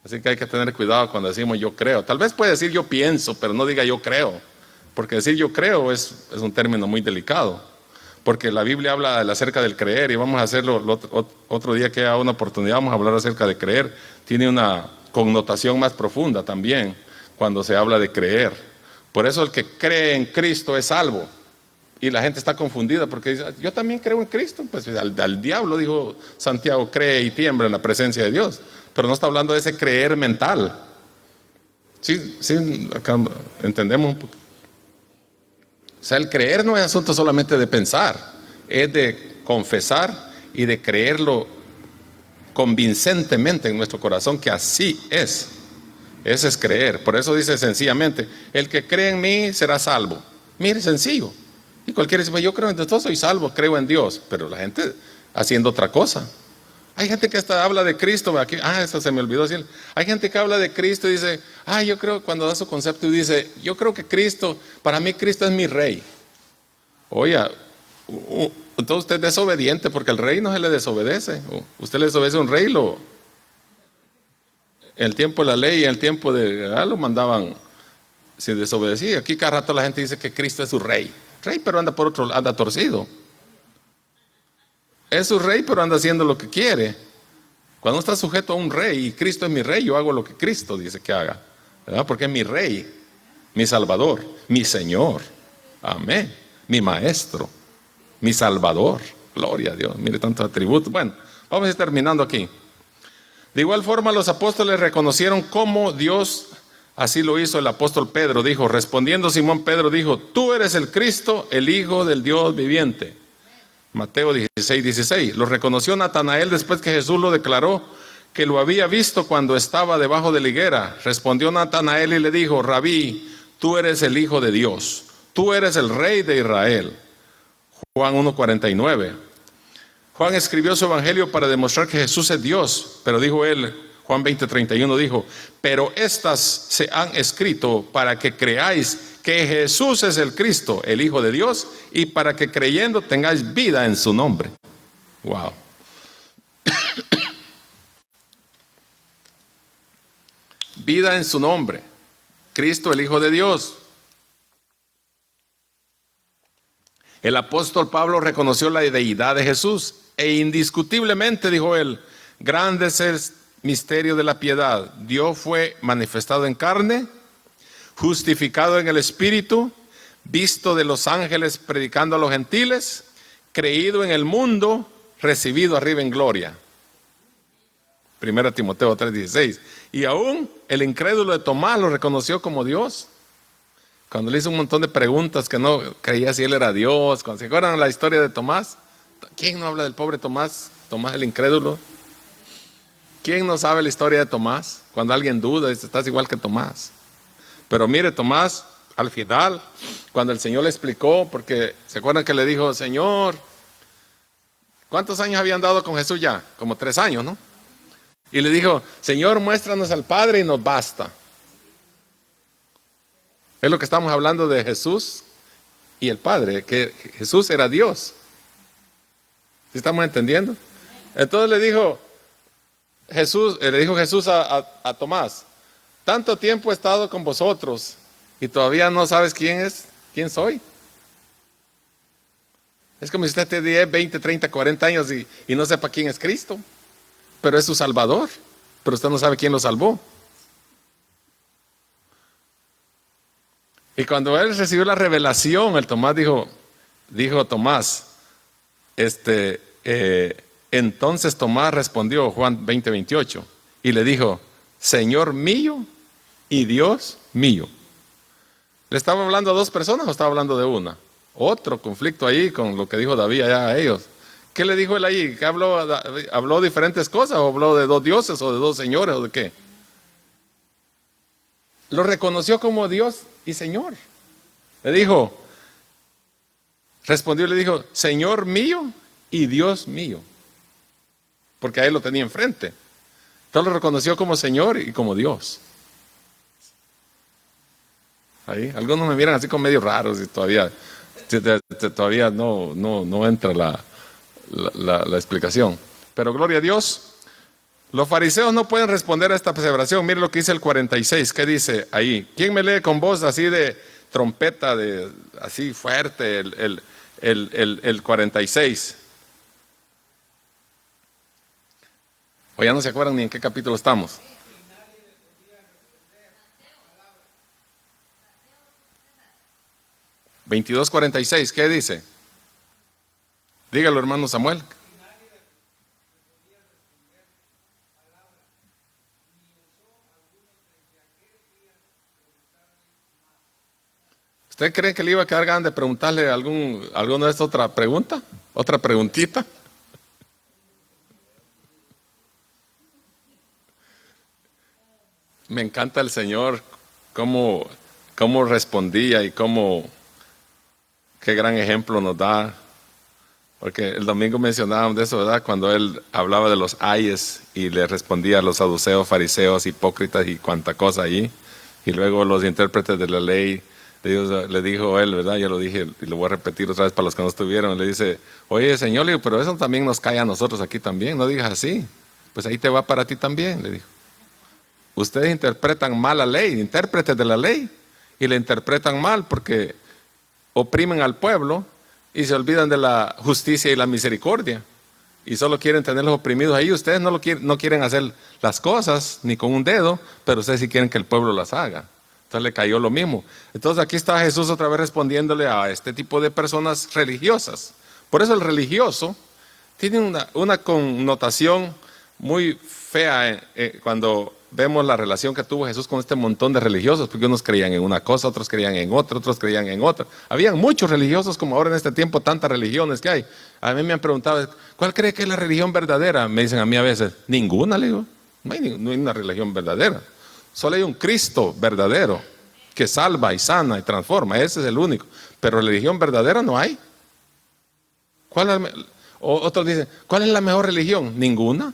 Así que hay que tener cuidado cuando decimos yo creo. Tal vez puede decir yo pienso, pero no diga yo creo. Porque decir yo creo es un término muy delicado. Porque la Biblia habla acerca del creer y vamos a hacerlo otro día que haya una oportunidad, vamos a hablar acerca de creer. Tiene una connotación más profunda también cuando se habla de creer. Por eso el que cree en Cristo es salvo. Y la gente está confundida porque dice, yo también creo en Cristo. Pues al diablo, dijo Santiago, cree y tiembla en la presencia de Dios. Pero no está hablando de ese creer mental. Sí, acá entendemos un poco. O sea, el creer no es asunto solamente de pensar, es de confesar y de creerlo convincentemente en nuestro corazón que así es. Ese es creer. Por eso dice sencillamente, el que cree en mí será salvo. Mire, sencillo. Y cualquiera dice, yo creo en Dios, soy salvo, creo en Dios. Pero la gente haciendo otra cosa. Hay gente que hasta habla de Cristo, aquí, eso se me olvidó decir. Hay gente que habla de Cristo y dice, yo creo, cuando da su concepto y dice, yo creo que Cristo, para mí Cristo es mi rey. Oiga, entonces usted es desobediente porque el rey no se le desobedece. Usted le desobedece a un rey, en el tiempo de la ley y en el tiempo de, lo mandaban sin desobedecer. Aquí cada rato la gente dice que Cristo es su rey. Rey, pero anda torcido. Es su rey, pero anda haciendo lo que quiere. Cuando está sujeto a un rey, y Cristo es mi rey, yo hago lo que Cristo dice que haga, ¿verdad? Porque es mi rey, mi salvador, mi Señor, amén, mi maestro, mi salvador, gloria a Dios, mire tantos atributos. Bueno, vamos a ir terminando aquí. De igual forma los apóstoles reconocieron cómo Dios así lo hizo el apóstol Pedro, dijo, respondiendo Simón Pedro dijo, tú eres el Cristo, el Hijo del Dios viviente. Mateo 16, 16. Lo reconoció Natanael después que Jesús lo declaró que lo había visto cuando estaba debajo de la higuera. Respondió Natanael y le dijo, Rabí, tú eres el Hijo de Dios, tú eres el Rey de Israel. Juan 1:49. Juan escribió su evangelio para demostrar que Jesús es Dios, pero dijo él, Juan 20:31 dijo, pero estas se han escrito para que creáis que Jesús es el Cristo, el Hijo de Dios, y para que creyendo tengáis vida en su nombre. Wow. Vida en su nombre. Cristo, el Hijo de Dios. El apóstol Pablo reconoció la deidad de Jesús e indiscutiblemente dijo él, grande es el misterio de la piedad. Dios fue manifestado en carne, justificado en el Espíritu, visto de los ángeles predicando a los gentiles, creído en el mundo, recibido arriba en gloria. 1 Timoteo 3:16. Y aún el incrédulo de Tomás lo reconoció como Dios. Cuando le hizo un montón de preguntas que no creía si él era Dios. Cuando se acuerdan la historia de Tomás. ¿Quién no habla del pobre Tomás? Tomás el incrédulo. ¿Quién no sabe la historia de Tomás? Cuando alguien duda, dice, estás igual que Tomás. Pero mire, Tomás, al final, cuando el Señor le explicó, porque se acuerdan que le dijo, Señor, ¿cuántos años habían dado con Jesús ya? Como 3 años, ¿no? Y le dijo, Señor, muéstranos al Padre y nos basta. Es lo que estamos hablando de Jesús y el Padre, que Jesús era Dios. ¿Sí estamos entendiendo? Entonces le dijo Jesús a Tomás, tanto tiempo he estado con vosotros y todavía no sabes quién soy. Es como si usted tiene 10, 20, 30, 40 años y no sepa quién es Cristo, pero es su Salvador, pero usted no sabe quién lo salvó. Y cuando él recibió la revelación, el Tomás dijo Tomás, entonces Tomás respondió, Juan 20:28, y le dijo, Señor mío y Dios mío. ¿Le estaba hablando a 2 personas o estaba hablando de una? Otro conflicto ahí con lo que dijo David allá a ellos. ¿Qué le dijo él ahí? ¿Que habló diferentes cosas o habló de 2 dioses o de 2 señores o de qué? Lo reconoció como Dios y Señor. Respondió y le dijo, Señor mío y Dios mío. Porque a él lo tenía enfrente. Entonces lo reconoció como Señor y como Dios. Ahí, algunos me miran así como medio raros y todavía no entra la explicación. Pero gloria a Dios. Los fariseos no pueden responder a esta aseveración. Mire lo que dice el 46. ¿Qué dice ahí? ¿Quién me lee con voz así de trompeta, así fuerte, el 46? O ya no se acuerdan ni en qué capítulo estamos. Mateo 22:46, ¿qué dice? Dígalo, hermano Samuel. ¿Usted cree que le iba a quedar ganas de preguntarle alguna vez otra pregunta? ¿Otra preguntita? Me encanta el Señor, cómo respondía y qué gran ejemplo nos da. Porque el domingo mencionábamos de eso, ¿verdad? Cuando Él hablaba de los ayes y le respondía a los saduceos, fariseos, hipócritas y cuanta cosa allí. Y luego los intérpretes de la ley, le dijo Él, ¿verdad? Yo lo dije y lo voy a repetir otra vez para los que no estuvieron. Le dice, oye Señor, le digo, pero eso también nos cae a nosotros aquí también, no digas así. Pues ahí te va para ti también, le dijo. Ustedes interpretan mal la ley, intérpretes de la ley, y la interpretan mal porque oprimen al pueblo y se olvidan de la justicia y la misericordia y solo quieren tener los oprimidos ahí. Ustedes no quieren hacer las cosas ni con un dedo, pero ustedes sí quieren que el pueblo las haga. Entonces le cayó lo mismo. Entonces aquí está Jesús otra vez respondiéndole a este tipo de personas religiosas. Por eso el religioso tiene una connotación muy fea cuando vemos la relación que tuvo Jesús con este montón de religiosos, porque unos creían en una cosa, otros creían en otra, otros creían en otra. Habían muchos religiosos, como ahora en este tiempo, tantas religiones que hay. A mí me han preguntado, ¿cuál cree que es la religión verdadera? Me dicen a mí a veces, ninguna, le digo. No hay una religión verdadera. Solo hay un Cristo verdadero que salva y sana y transforma. Ese es el único. Pero religión verdadera no hay. Otros dicen, ¿cuál es la mejor religión? Ninguna.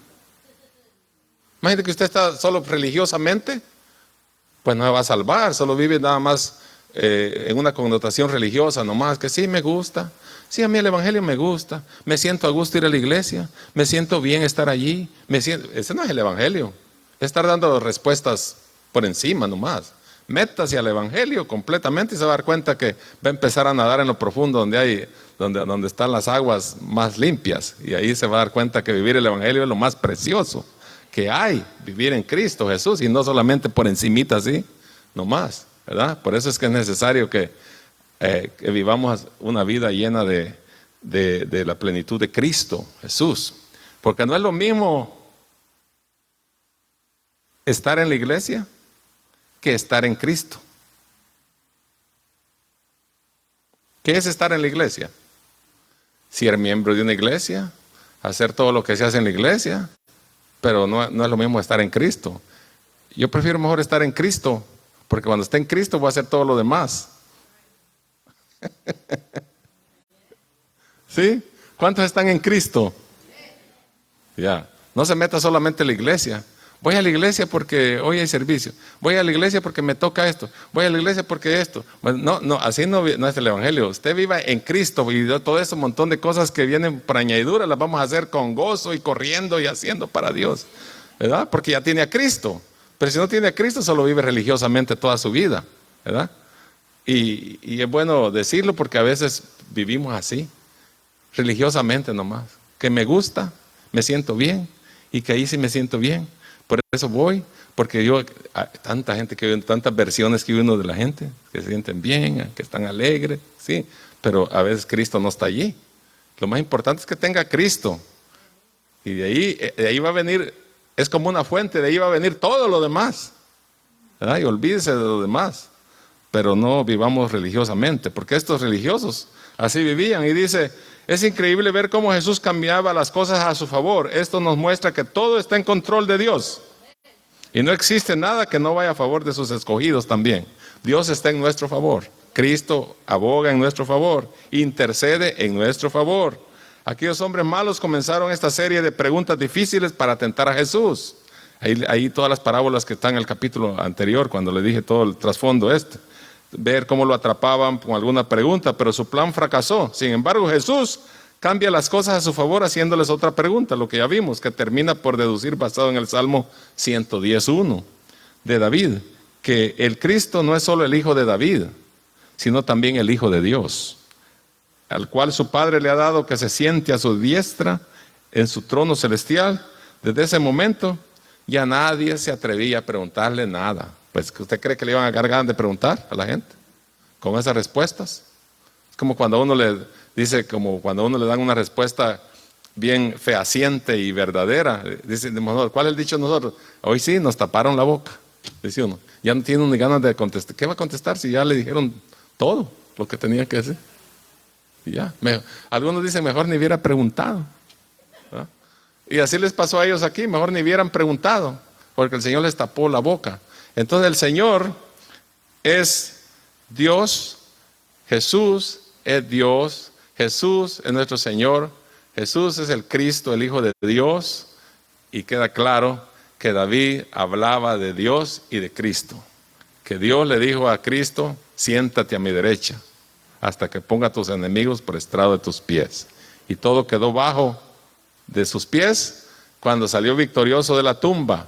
Imagínate que usted está solo religiosamente, pues no se va a salvar, solo vive nada más en una connotación religiosa nomás, que sí me gusta, sí a mí el evangelio me gusta, me siento a gusto ir a la iglesia, me siento bien estar allí, ese no es el evangelio, es estar dando respuestas por encima nomás. Métase al evangelio completamente y se va a dar cuenta que va a empezar a nadar en lo profundo donde están las aguas más limpias, y ahí se va a dar cuenta que vivir el evangelio es lo más precioso que hay, vivir en Cristo Jesús, y no solamente por encimita así, nomás, ¿verdad? Por eso es que es necesario que vivamos una vida llena de la plenitud de Cristo Jesús, porque no es lo mismo estar en la iglesia que estar en Cristo. ¿Qué es estar en la iglesia? Ser miembro de una iglesia, hacer todo lo que se hace en la iglesia, pero no es lo mismo estar en Cristo. Yo prefiero mejor estar en Cristo, porque cuando esté en Cristo voy a hacer todo lo demás. ¿Sí? ¿Cuántos están en Cristo? Ya. No se meta solamente en la iglesia. Voy a la iglesia porque hoy hay servicio. Voy a la iglesia porque me toca esto. Voy a la iglesia porque esto. No, así no es el evangelio. Usted viva en Cristo y todo ese montón de cosas que vienen por añadidura las vamos a hacer con gozo y corriendo y haciendo para Dios, ¿verdad? Porque ya tiene a Cristo. Pero si no tiene a Cristo, solo vive religiosamente toda su vida, ¿verdad? Y es bueno decirlo porque a veces vivimos así, religiosamente nomás. Que me gusta, me siento bien, y que ahí sí me siento bien. Por eso voy, porque tanta gente que vive, tantas versiones que vive uno de la gente, que se sienten bien, que están alegres, sí, pero a veces Cristo no está allí. Lo más importante es que tenga a Cristo. Y de ahí va a venir, es como una fuente, de ahí va a venir todo lo demás, ¿verdad? Y olvídese de lo demás, pero no vivamos religiosamente, porque estos religiosos así vivían. Y dice, es increíble ver cómo Jesús cambiaba las cosas a su favor. Esto nos muestra que todo está en control de Dios. Y no existe nada que no vaya a favor de sus escogidos también. Dios está en nuestro favor. Cristo aboga en nuestro favor, intercede en nuestro favor. Aquellos hombres malos comenzaron esta serie de preguntas difíciles para tentar a Jesús. Ahí todas las parábolas que están en el capítulo anterior, cuando le dije todo el trasfondo ver cómo lo atrapaban con alguna pregunta, pero su plan fracasó. Sin embargo, Jesús cambia las cosas a su favor haciéndoles otra pregunta, lo que ya vimos, que termina por deducir basado en el Salmo 110:1 de David, que el Cristo no es solo el hijo de David, sino también el hijo de Dios, al cual su Padre le ha dado que se siente a su diestra en su trono celestial. Desde ese momento ya nadie se atrevía a preguntarle nada. Pues, ¿usted cree que le iban a cargar de preguntar a la gente con esas respuestas? Es como cuando uno le dice, como cuando uno le dan una respuesta bien fehaciente y verdadera. Dice, ¿cuál es el dicho de nosotros? Hoy sí, nos taparon la boca, dice uno. Ya no tiene ni ganas de contestar. ¿Qué va a contestar si ya le dijeron todo lo que tenía que decir? Y ya. Algunos dicen, mejor ni hubiera preguntado, ¿verdad? Y así les pasó a ellos aquí, mejor ni hubieran preguntado, porque el Señor les tapó la boca. Entonces el Señor es Dios, Jesús es Dios, Jesús es nuestro Señor, Jesús es el Cristo, el Hijo de Dios, y queda claro que David hablaba de Dios y de Cristo, que Dios le dijo a Cristo, siéntate a mi derecha, hasta que ponga a tus enemigos por estrado de tus pies. Y todo quedó bajo de sus pies cuando salió victorioso de la tumba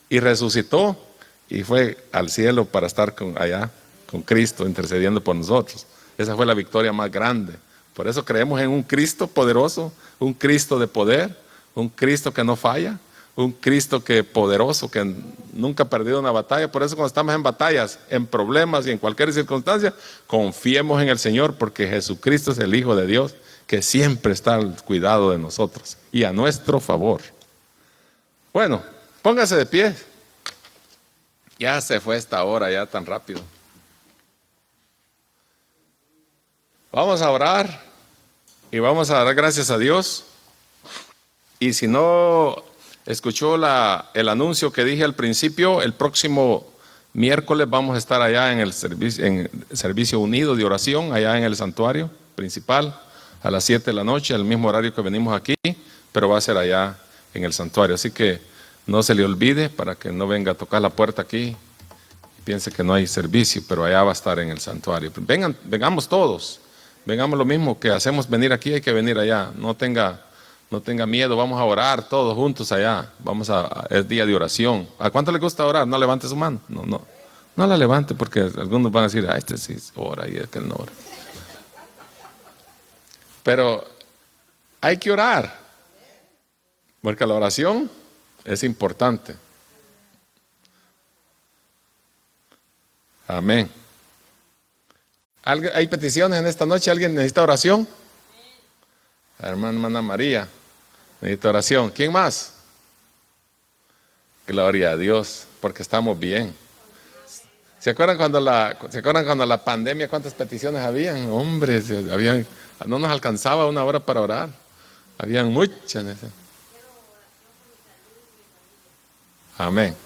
y resucitó. Y fue al cielo para estar allá con Cristo intercediendo por nosotros. Esa fue la victoria más grande. Por eso creemos en un Cristo poderoso, un Cristo de poder, un Cristo que no falla, un Cristo que poderoso, que nunca ha perdido una batalla. Por eso cuando estamos en batallas, en problemas y en cualquier circunstancia, confiemos en el Señor, porque Jesucristo es el Hijo de Dios, que siempre está al cuidado de nosotros y a nuestro favor. Bueno, póngase de pie. Ya se fue esta hora, ya tan rápido. Vamos a orar y vamos a dar gracias a Dios. Y si no escuchó el anuncio que dije al principio, el próximo miércoles vamos a estar allá en el servicio unido de oración, allá en el santuario principal, a las 7 de la noche, el mismo horario que venimos aquí, pero va a ser allá en el santuario. Así que no se le olvide para que no venga a tocar la puerta aquí y piense que no hay servicio, pero allá va a estar en el santuario. Vengamos todos, vengamos lo mismo que hacemos venir aquí, hay que venir allá. No tenga miedo, vamos a orar todos juntos allá. Es día de oración. ¿A cuánto le gusta orar? No levante su mano. No la levante, porque algunos van a decir, este sí ora y aquel no ora. Pero hay que orar, porque la oración es importante. Amén. ¿Hay peticiones en esta noche? ¿Alguien necesita oración? La hermana María necesita oración. ¿Quién más? Gloria a Dios, porque estamos bien. ¿Se acuerdan cuando la pandemia, cuántas peticiones habían? Hombre, no nos alcanzaba una hora para orar. Habían muchas. Amén.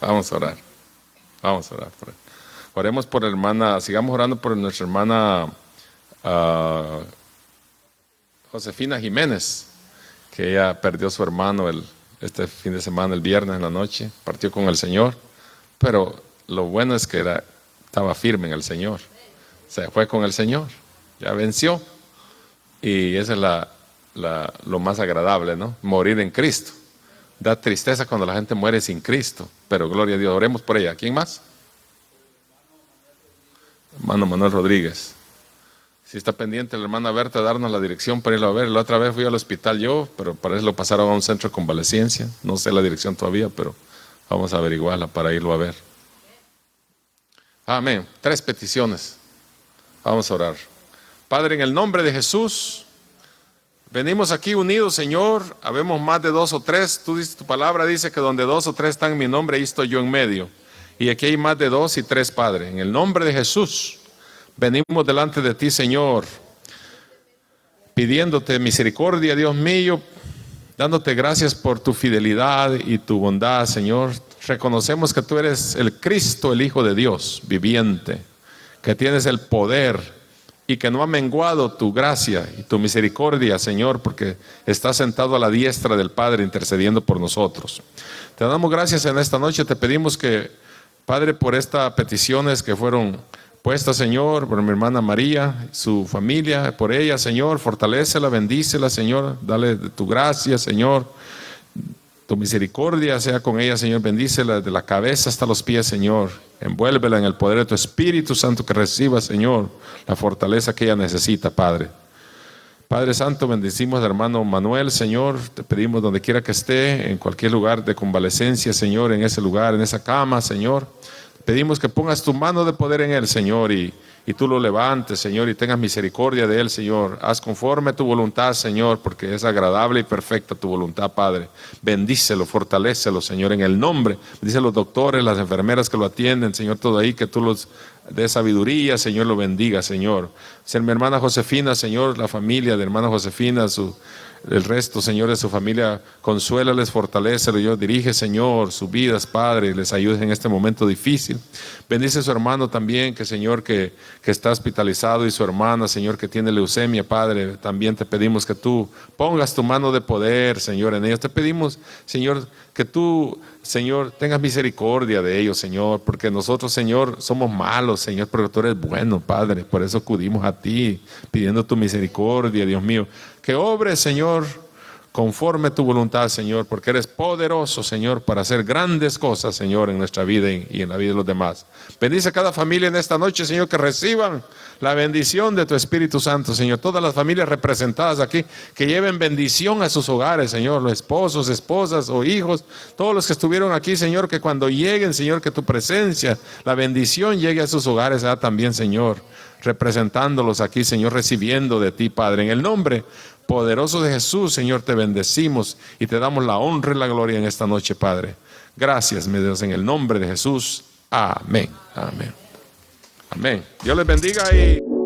Vamos a orar. Vamos a orar. Oremos por hermana, sigamos orando por nuestra hermana Josefina Jiménez, que ella perdió a su hermano este fin de semana, el viernes en la noche, partió con el Señor, pero lo bueno es que estaba firme en el Señor, se fue con el Señor, ya venció, y eso es lo más agradable, ¿no? Morir en Cristo. Da tristeza cuando la gente muere sin Cristo, pero gloria a Dios. Oremos por ella. ¿Quién más? Hermano Manuel Rodríguez. Si está pendiente la hermana Berta, darnos la dirección para irlo a ver. La otra vez fui al hospital yo, pero parece que lo pasaron a un centro de convalecencia. No sé la dirección todavía, pero vamos a averiguarla para irlo a ver. Amén. 3 peticiones. Vamos a orar. Padre, en el nombre de Jesús, venimos aquí unidos, Señor. Habemos más de 2 o 3. Tu palabra dice que donde 2 o 3 están en mi nombre, ahí estoy yo en medio. Y aquí hay más de 2 y 3, Padre. En el nombre de Jesús, venimos delante de ti, Señor, pidiéndote misericordia, Dios mío, dándote gracias por tu fidelidad y tu bondad, Señor. Reconocemos que tú eres el Cristo, el Hijo de Dios, viviente, que tienes el poder y que no ha menguado tu gracia y tu misericordia, Señor, porque estás sentado a la diestra del Padre intercediendo por nosotros. Te damos gracias en esta noche, te pedimos que, Padre, por estas peticiones que fueron puestas, Señor, por mi hermana María, su familia, por ella, Señor, fortalécela, bendícela, Señor, dale tu gracia, Señor. Tu misericordia sea con ella, Señor, bendícela de la cabeza hasta los pies, Señor. Envuélvela en el poder de tu Espíritu Santo, que reciba, Señor, la fortaleza que ella necesita, Padre. Padre Santo, bendecimos al hermano Manuel, Señor. Te pedimos donde quiera que esté, en cualquier lugar de convalecencia, Señor, en ese lugar, en esa cama, Señor. Pedimos que pongas tu mano de poder en él, Señor, y tú lo levantes, Señor, y tengas misericordia de él, Señor. Haz conforme a tu voluntad, Señor, porque es agradable y perfecta tu voluntad, Padre. Bendícelo, fortalécelo, Señor, en el nombre. Bendice a los doctores, las enfermeras que lo atienden, Señor, todo ahí, que tú los des sabiduría, Señor, lo bendiga, Señor. Ser mi hermana Josefina, Señor, la familia de hermana Josefina, el resto, Señor, de su familia, consuélales, fortalécelos, Dios, dirige, Señor, sus vidas, Padre, les ayudes en este momento difícil. Bendice a su hermano también, que Señor, que está hospitalizado, y su hermana, Señor, que tiene leucemia, Padre, también te pedimos que tú pongas tu mano de poder, Señor, en ellos. Te pedimos, Señor, que tú, Señor, tengas misericordia de ellos, Señor, porque nosotros, Señor, somos malos, Señor, pero tú eres bueno, Padre, por eso acudimos a ti, pidiendo tu misericordia, Dios mío. Que obres, Señor, conforme a tu voluntad, Señor, porque eres poderoso, Señor, para hacer grandes cosas, Señor, en nuestra vida y en la vida de los demás. Bendice a cada familia en esta noche, Señor, que reciban la bendición de tu Espíritu Santo, Señor. Todas las familias representadas aquí, que lleven bendición a sus hogares, Señor, los esposos, esposas o hijos, todos los que estuvieron aquí, Señor, que cuando lleguen, Señor, que tu presencia, la bendición llegue a sus hogares, también, Señor, representándolos aquí, Señor, recibiendo de ti, Padre, en el nombre poderoso de Jesús, Señor, te bendecimos y te damos la honra y la gloria en esta noche, Padre. Gracias, mi Dios, en el nombre de Jesús. Amén. Amén. Amén. Dios les bendiga y...